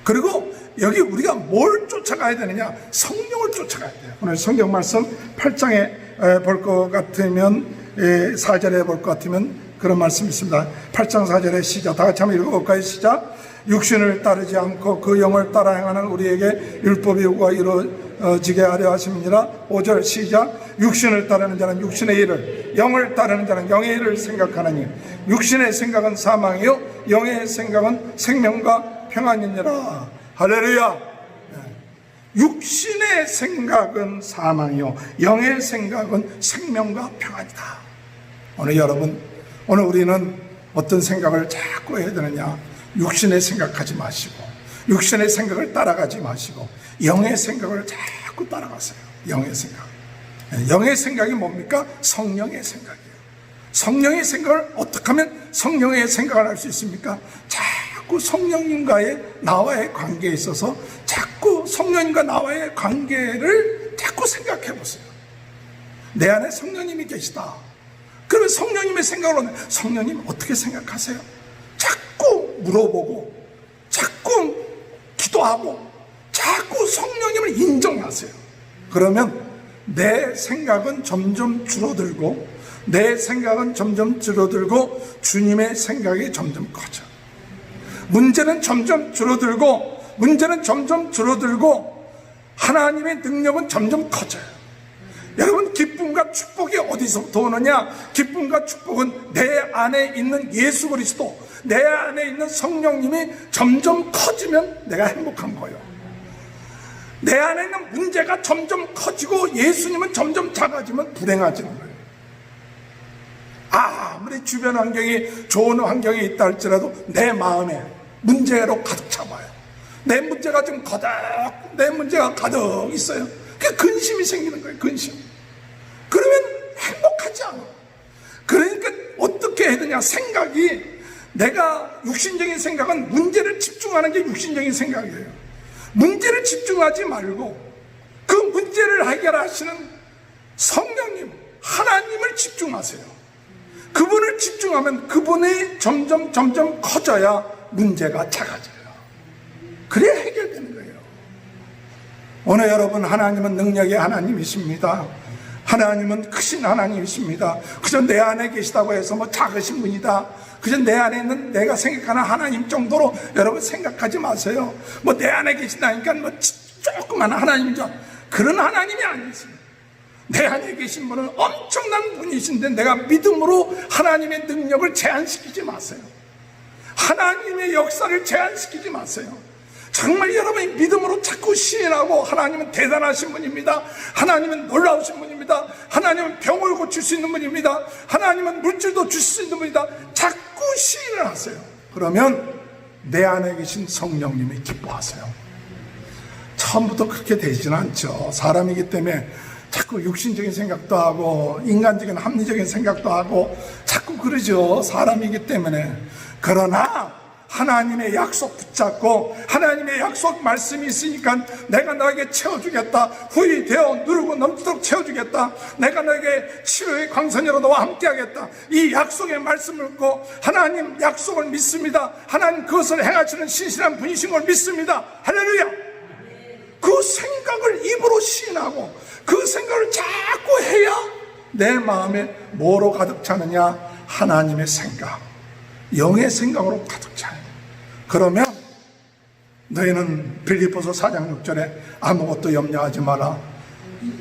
그리고 여기 우리가 뭘 쫓아가야 되느냐, 성령을 쫓아가야 돼요. 오늘 성경 말씀 8장에 볼 것 같으면 4절에 볼 것 같으면 그런 말씀이 있습니다. 8장 4절에 시작, 다 같이 한번 읽어볼까요? 시작. 육신을 따르지 않고 그 영을 따라 행하는 우리에게 율법의 요구가 이루어지게 하려 하심이니라. 5절 시작. 육신을 따르는 자는 육신의 일을, 영을 따르는 자는 영의 일을 생각하나니 육신의 생각은 사망이요 영의 생각은 생명과 평안이니라. 할렐루야. 육신의 생각은 사망이요 영의 생각은 생명과 평안이다. 오늘 여러분, 오늘 우리는 어떤 생각을 자꾸 해야 되느냐, 육신의 생각하지 마시고 육신의 생각을 따라가지 마시고 영의 생각을 자꾸 따라가세요. 영의 생각. 영의 생각이 뭡니까? 성령의 생각이에요. 성령의 생각을 어떻게 하면 성령의 생각을 할 수 있습니까? 자꾸 성령님과의 나와의 관계에 있어서 자꾸 성령님과 나와의 관계를 자꾸 생각해 보세요. 내 안에 성령님이 계시다. 그러면 성령님의 생각을 하면 성령님 어떻게 생각하세요? 자꾸 물어보고 자꾸 기도하고 자꾸 성령님을 인정하세요. 그러면 내 생각은 점점 줄어들고 내 생각은 점점 줄어들고 주님의 생각이 점점 커져. 문제는 점점 줄어들고 문제는 점점 줄어들고 하나님의 능력은 점점 커져요. 여러분, 기쁨과 축복이 어디서부터 오느냐? 기쁨과 축복은 내 안에 있는 예수 그리스도, 내 안에 있는 성령님이 점점 커지면 내가 행복한 거예요. 내 안에 있는 문제가 점점 커지고 예수님은 점점 작아지면 불행해지는 거예요. 아무리 주변 환경이 좋은 환경에 있다 할지라도 내 마음에 문제로 가득 차봐요. 내 문제가 좀 내 문제가 가득 있어요. 그 근심이 생기는 거예요. 근심. 그러면 행복하지 않아. 그러니까 어떻게 해야 되냐, 생각이, 내가 육신적인 생각은 문제를 집중하는 게 육신적인 생각이에요. 문제를 집중하지 말고 그 문제를 해결하시는 성령님, 하나님을 집중하세요. 그분을 집중하면 그분이 점점 커져야 문제가 작아져요. 그래야 해결되는 거예요. 오늘 여러분, 하나님은 능력의 하나님이십니다. 하나님은 크신 하나님이십니다. 그저 내 안에 계시다고 해서 작으신 분이다, 그저 내 안에 있는 내가 생각하는 하나님 정도로 여러분 생각하지 마세요. 내 안에 계신다니까 조그만 하나님이죠. 그런 하나님이 아니세요. 내 안에 계신 분은 엄청난 분이신데 내가 믿음으로 하나님의 능력을 제한시키지 마세요. 하나님의 역사를 제한시키지 마세요. 정말 여러분이 믿음으로 자꾸 시인하고, 하나님은 대단하신 분입니다, 하나님은 놀라우신 분입니다, 하나님은 병을 고칠 수 있는 분입니다, 하나님은 물질도 주실 수 있는 분이다, 자꾸 시인을 하세요. 그러면 내 안에 계신 성령님이 기뻐하세요. 처음부터 그렇게 되지는 않죠. 사람이기 때문에 자꾸 육신적인 생각도 하고 인간적인 합리적인 생각도 하고 자꾸 그러죠. 사람이기 때문에. 그러나 하나님의 약속 붙잡고 하나님의 약속 말씀이 있으니까 내가 너에게 채워주겠다. 후이 되어 누르고 넘치도록 채워주겠다. 내가 너에게 치료의 광선으로 너와 함께하겠다. 이 약속의 말씀을 듣고 하나님 약속을 믿습니다. 하나님 그것을 행하시는 신실한 분이신 걸 믿습니다. 할렐루야. 그 생각을 입으로 시인하고 그 생각을 자꾸 해야 내 마음에 뭐로 가득 차느냐? 하나님의 생각, 영의 생각으로 가득 차요. 그러면 너희는 빌립보서 4장 6절에 아무것도 염려하지 마라.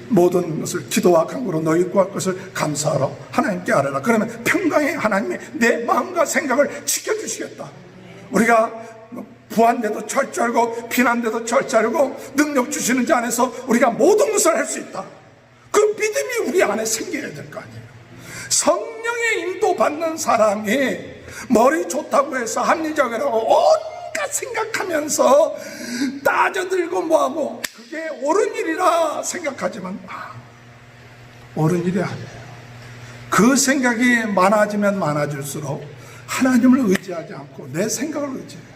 모든 것을 기도와 간구로 너희 구할 것을 감사하라. 하나님께 아뢰라. 그러면 평강의 하나님이 내 마음과 생각을 지켜주시겠다. 우리가 부한데도 철저하고 비난데도 철저하고 능력 주시는 자 안에서 우리가 모든 것을 할 수 있다. 그 믿음이 우리 안에 생겨야 될 거 아니에요. 성령의 인도받는 사람이 머리 좋다고 해서 합리적이라고 온갖 생각하면서 따져들고 뭐하고 그게 옳은 일이라 생각하지만 옳은 일이 아니에요. 그 생각이 많아지면 많아질수록 하나님을 의지하지 않고 내 생각을 의지해요.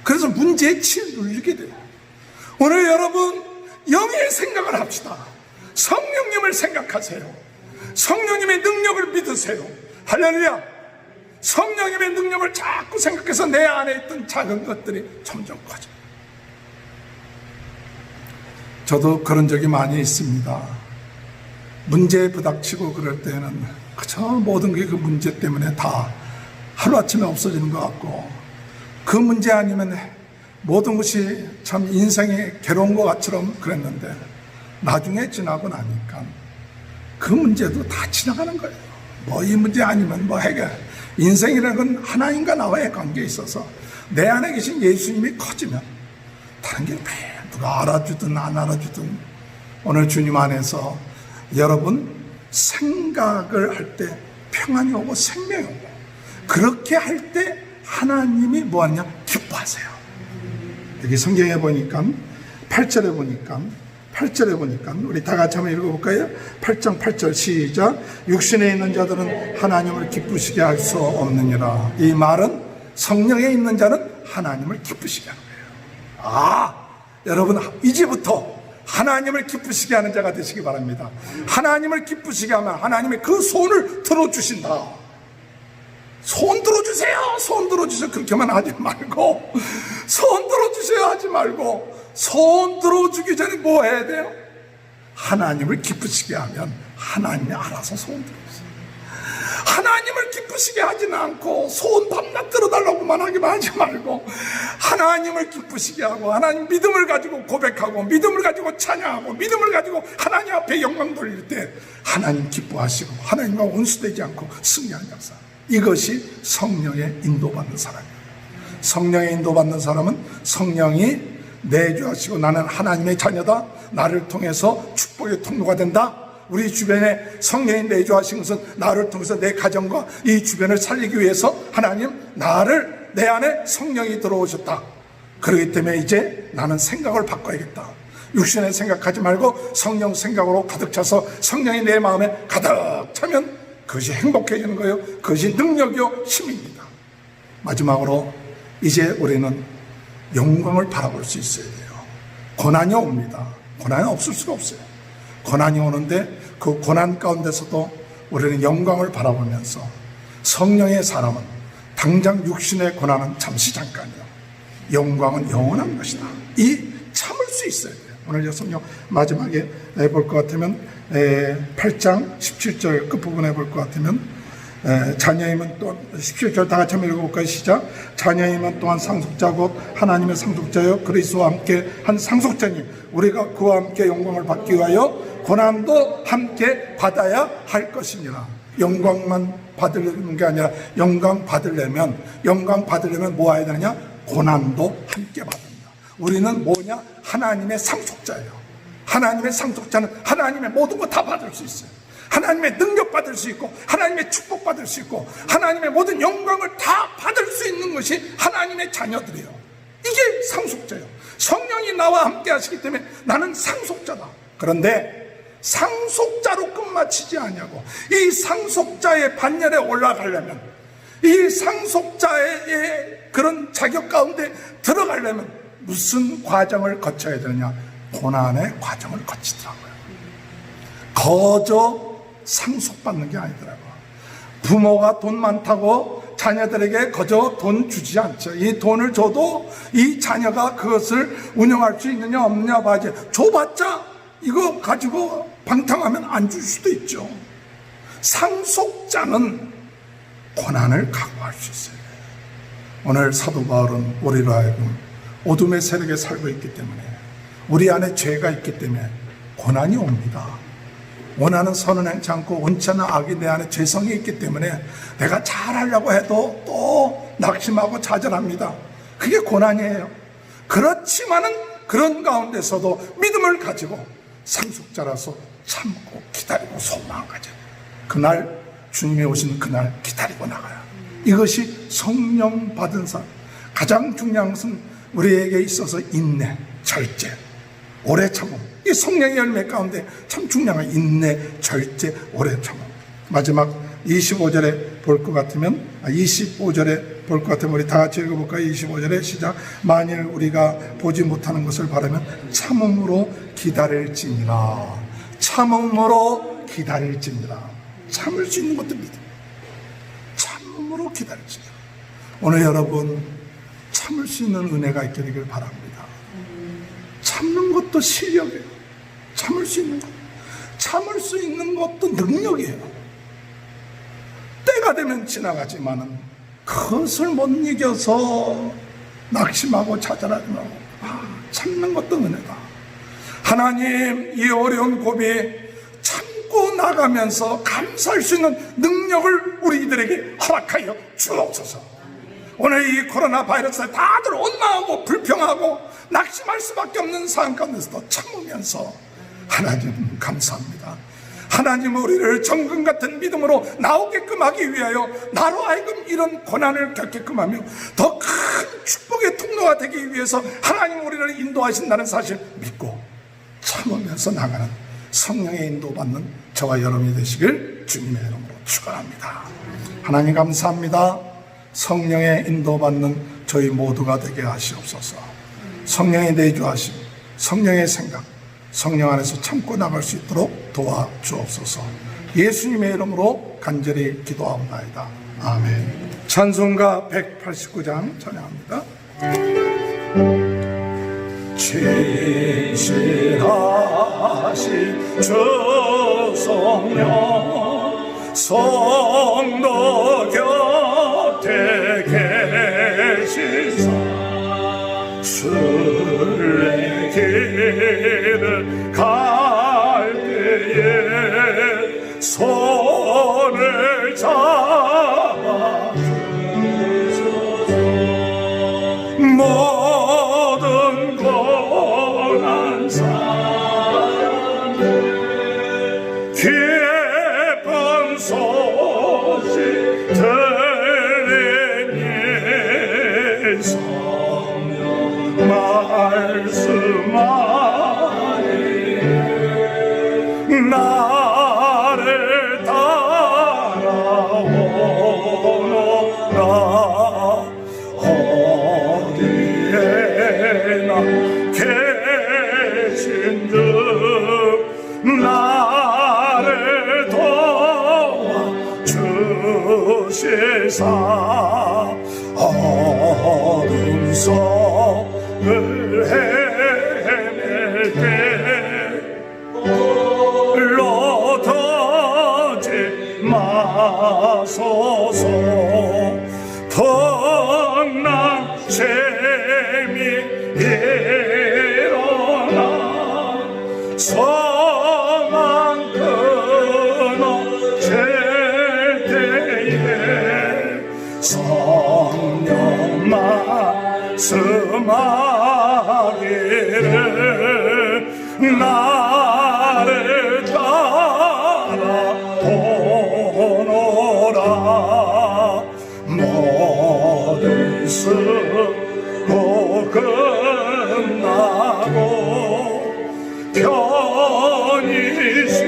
그래서 문제에 치를 누리게 돼요. 오늘 여러분 영의 생각을 합시다. 성령님을 생각하세요. 성령님의 능력을 믿으세요. 할렐루야. 성령님의 능력을 자꾸 생각해서 내 안에 있던 작은 것들이 점점 커져요. 저도 그런 적이 많이 있습니다. 문제에 부닥치고 그럴 때는 그저 모든 게 그 문제 때문에 다 하루아침에 없어지는 것 같고 그 문제 아니면 모든 것이 참 인생이 괴로운 것 같처럼 그랬는데 나중에 지나고 나니까 그 문제도 다 지나가는 거예요. 뭐 이 문제 아니면 뭐 해결. 인생이라는 건 하나님과 나와의 관계에 있어서 내 안에 계신 예수님이 커지면 다른 게 누가 알아주든 안 알아주든 오늘 주님 안에서 여러분 생각을 할 때 평안이 오고 생명이 오고 그렇게 할 때 하나님이 뭐하냐? 기뻐하세요. 여기 성경에 보니까 8절에 보니까 우리 다 같이 한번 읽어볼까요? 8장 8절 시작. 육신에 있는 자들은 하나님을 기쁘시게 할 수 없느니라. 이 말은 성령에 있는 자는 하나님을 기쁘시게 하는 거예요. 여러분 이제부터 하나님을 기쁘시게 하는 자가 되시기 바랍니다. 하나님을 기쁘시게 하면 하나님의 그 손을 들어주신다. 손 들어주세요. 손 들어주세요. 그렇게만 하지 말고 손 들어주세요 하지 말고 손 들어주기 전에 뭐 해야 돼요? 하나님을 기쁘시게 하면 하나님이 알아서 손 들어주세요. 하나님을 기쁘시게 하지는 않고 손 밤낮 들어달라고만 하기만 하지 말고 하나님을 기쁘시게 하고 하나님 믿음을 가지고 고백하고 믿음을 가지고 찬양하고 믿음을 가지고 하나님 앞에 영광 돌릴 때 하나님 기뻐하시고 하나님과 원수되지 않고 승리하는 역사. 이것이 성령의 인도받는 사람이에요. 성령의 인도받는 사람은 성령이 내주하시고 나는 하나님의 자녀다. 나를 통해서 축복의 통로가 된다. 우리 주변에 성령이 내주하신 것은 나를 통해서 내 가정과 이 주변을 살리기 위해서 하나님 나를 내 안에 성령이 들어오셨다. 그렇기 때문에 이제 나는 생각을 바꿔야겠다. 육신의 생각하지 말고 성령 생각으로 가득 차서 성령이 내 마음에 가득 차면 그것이 행복해지는 거예요. 그것이 능력이요 힘입니다. 마지막으로 이제 우리는 영광을 바라볼 수 있어야 돼요. 고난이 옵니다. 고난이 없을 수가 없어요. 고난이 오는데 그 고난 가운데서도 우리는 영광을 바라보면서 성령의 사람은 당장 육신의 고난은 잠시 잠깐이요. 영광은 영원한 것이다. 이 참을 수 있어야 돼요. 오늘 성경 마지막에 볼 것 같으면 8장 17절 끝부분에 볼 것 같으면 자녀임은 또 17절 다 같이 한번 읽어볼까요? 시작. 자녀임은 또한 상속자 곧 하나님의 상속자여 그리스도와 함께 한 상속자니 우리가 그와 함께 영광을 받기 위하여 고난도 함께 받아야 할 것이니라. 영광만 받으려는 게 아니라 영광 받으려면 뭐 해야 되느냐? 고난도 함께 받는다. 우리는 뭐냐? 하나님의 상속자예요. 하나님의 상속자는 하나님의 모든 거 다 받을 수 있어요. 하나님의 능력 받을 수 있고 하나님의 축복 받을 수 있고 하나님의 모든 영광을 다 받을 수 있는 것이 하나님의 자녀들이에요. 이게 상속자예요. 성령이 나와 함께 하시기 때문에 나는 상속자다. 그런데 상속자로 끝마치지 않냐고. 이 상속자의 반열에 올라가려면 이 상속자의 그런 자격 가운데 들어가려면 무슨 과정을 거쳐야 되느냐? 고난의 과정을 거치더라고요. 거저 상속받는 게 아니더라고요. 부모가 돈 많다고 자녀들에게 거저 돈 주지 않죠. 이 돈을 줘도 이 자녀가 그것을 운영할 수 있느냐 없느냐 봐야지. 줘봤자 이거 가지고 방탕하면 안 줄 수도 있죠. 상속자는 고난을 각오할 수 있어요. 오늘 사도 바울은 우리로 하여금 어둠의 세력에 살고 있기 때문에, 우리 안에 죄가 있기 때문에 고난이 옵니다. 원하는 선은 행치 않고 원치 않는 악이 내 안에 죄성이 있기 때문에 내가 잘하려고 해도 또 낙심하고 좌절합니다. 그게 고난이에요. 그렇지만은 그런 가운데서도 믿음을 가지고 상속자라서 참고 기다리고 소망을 가져. 그날 주님이 오시는 그날 기다리고 나가요. 이것이 성령 받은 사람. 가장 중요한 것은 우리에게 있어서 인내, 절제, 오래 참음. 이 성령의 열매 가운데 참 중요한 건 인내, 절제, 오래 참음. 마지막 25절에 볼 것 같으면, 25절에 볼 것 같으면 우리 다 같이 읽어볼까요? 25절에 시작. 만일 우리가 보지 못하는 것을 바라면 참음으로 기다릴지니라. 참음으로 기다릴지니라. 참을 수 있는 것도 믿음. 참음으로 기다릴지니라. 오늘 여러분 참을 수 있는 은혜가 있게 되길 바랍니다. 참는 것도 실력이에요. 참을 수 있는 것. 참을 수 있는 것도 능력이에요. 때가 되면 지나가지만은 그것을 못 이겨서 낙심하고 좌절하지 말고 참는 것도 은혜다. 하나님, 이 어려운 고비에 참고 나가면서 감사할 수 있는 능력을 우리들에게 허락하여 주옵소서. 오늘 이 코로나 바이러스에 다들 원망하고 불평하고 낙심할 수밖에 없는 상황 가운데서도 참으면서 하나님 감사합니다. 하나님 우리를 정금 같은 믿음으로 나오게끔 하기 위하여 나로 하여금 이런 고난을 겪게끔 하며 더 큰 축복의 통로가 되기 위해서 하나님 우리를 인도하신다는 사실 믿고 참으면서 나가는 성령의 인도받는 저와 여러분이 되시길 주님의 이름으로 축원합니다. 하나님 감사합니다. 성령의 인도받는 저희 모두가 되게 하시옵소서. 성령의 내주하심, 성령의 생각, 성령 안에서 참고 나갈 수 있도록 도와주옵소서. 예수님의 이름으로 간절히 기도하옵나이다. 아멘. 찬송가 189장 찬양합니다. 진실하신 주 성령 성도 곁에 계시사 순례길을 갈 때에 손을 잡아 주소서. 모든 고난 사람들 기쁜 소식 들리니 성령 말씀하니 나를 따라오노라. 어디에나 계신 듯 나를 도와 주시사 어둠 속을 헤맬 때 홀로 두지 마소서. 덧난 재미 일어나 소망 끊어질 때에 성령 말씀하기를 나를 따라오노라. 모든 수고 끝나고 편히 쉬기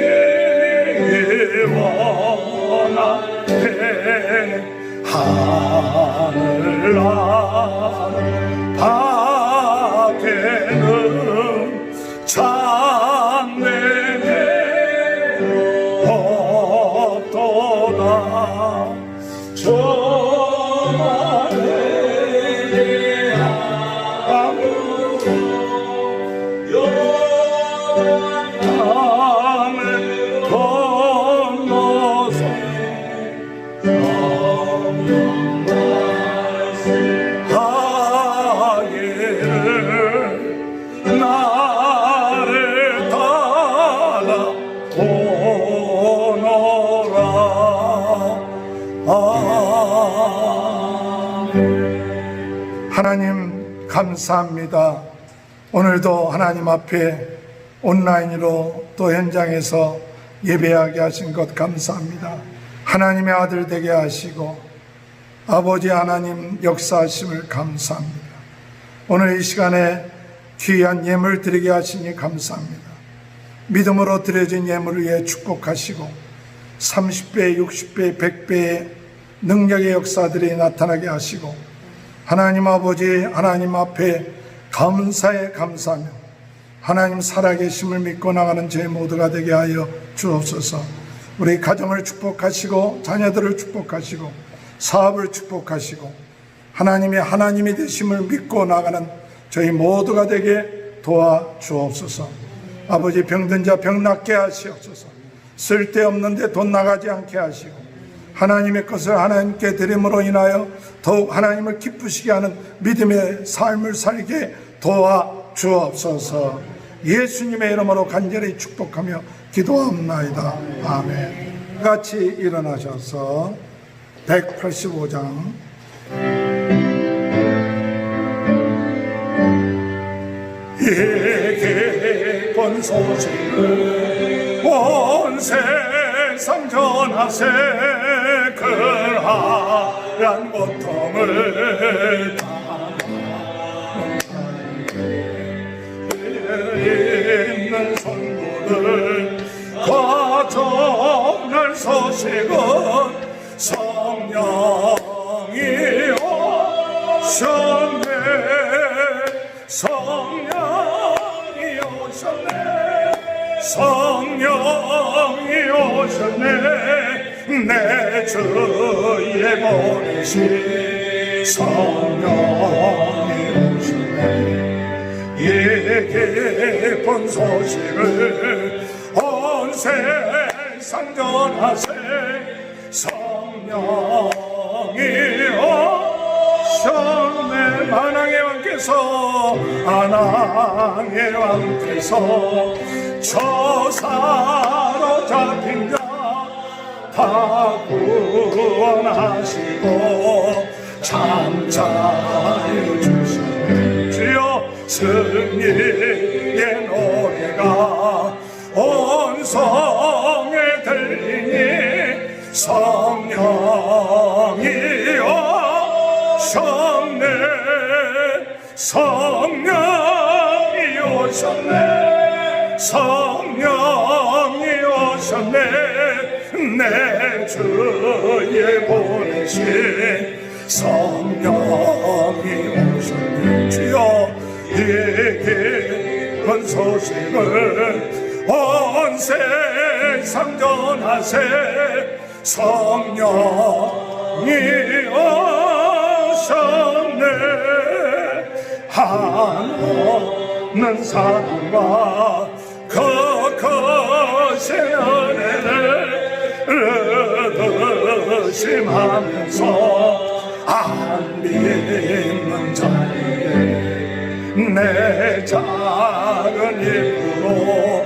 원하네. 하늘 나라 밖에는 참내네 없도다 저 하늘에 아무도 땅을 건너서 하기를 나를 따라 오너라. 하나님 감사합니다. 오늘도 하나님 앞에 온라인으로 또 현장에서 예배하게 하신 것 감사합니다. 하나님의 아들 되게 하시고 아버지 하나님 역사하심을 감사합니다. 오늘 이 시간에 귀한 예물 드리게 하시니 감사합니다. 믿음으로 드려진 예물을 위해 축복하시고 30배, 60배, 100배의 능력의 역사들이 나타나게 하시고 하나님 아버지 하나님 앞에 감사에 감사하며 하나님 살아계심을 믿고 나가는 제 모두가 되게 하여 주옵소서. 우리 가정을 축복하시고 자녀들을 축복하시고 사업을 축복하시고 하나님이 되심을 믿고 나가는 저희 모두가 되게 도와주옵소서. 아버지 병든 자 병 낫게 하시옵소서. 쓸데없는데 돈 나가지 않게 하시고 하나님의 것을 하나님께 드림으로 인하여 더욱 하나님을 기쁘시게 하는 믿음의 삶을 살게 도와주옵소서. 예수님의 이름으로 간절히 축복하며 기도합나이다. 아멘. 같이 일어나셔서 185장 기쁜 소식을 온 세상 전하세 그러한 고통을 있는 성도들 과정할 소식은 성령이 오셨네 성령이 오셨네 성령이 오셨네 내 주의 보내신 성령이 오셨네 이 기쁜 소식을 온 세상 전하세 성령이 오셨네 만왕의 왕께서 만왕의 왕께서 저사로 잡힌 자 다 구원하시고 잠자여 주시네 주여 승리의 노래가 온 성에 들리니 성령이 오셨네 성령이 오셨네 성령이 오셨네 내 주의 보내신 성령이 오셨네 주여 이 기쁜 소식을 온 세상 전하세 성령이 오셨네 한없는 사랑과 거거신 은혜를 의심하면서 안 믿는 자에게 내 작은 입으로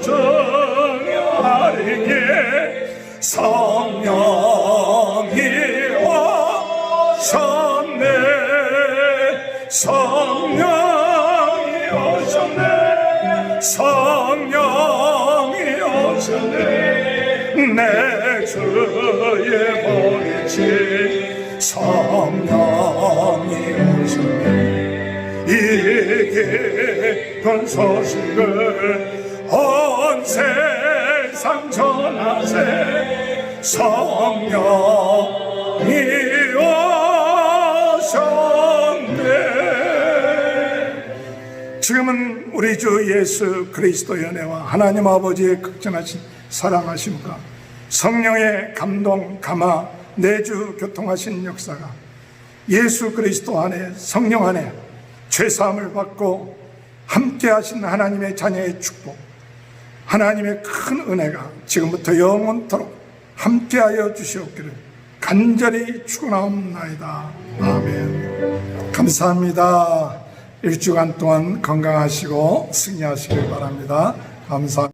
고증하리니 성령이 오셨네 성령이 오셨네 성령이 오셨네 내 주의 보내신 성령이 오셨네 이 기쁜 소식을 온 세상 전하세 성령이 말씀은 우리 주 예수 그리스도의 은혜와 하나님 아버지의 극진하신 사랑하심과 성령의 감동, 감화, 내주 교통하신 역사가 예수 그리스도 안에 성령 안에 죄사함을 받고 함께하신 하나님의 자녀의 축복, 하나님의 큰 은혜가 지금부터 영원토록 함께하여 주시옵기를 간절히 축원하옵나이다. 아멘. 감사합니다. 일주간 동안 건강하시고 승리하시길 바랍니다. 감사합니다.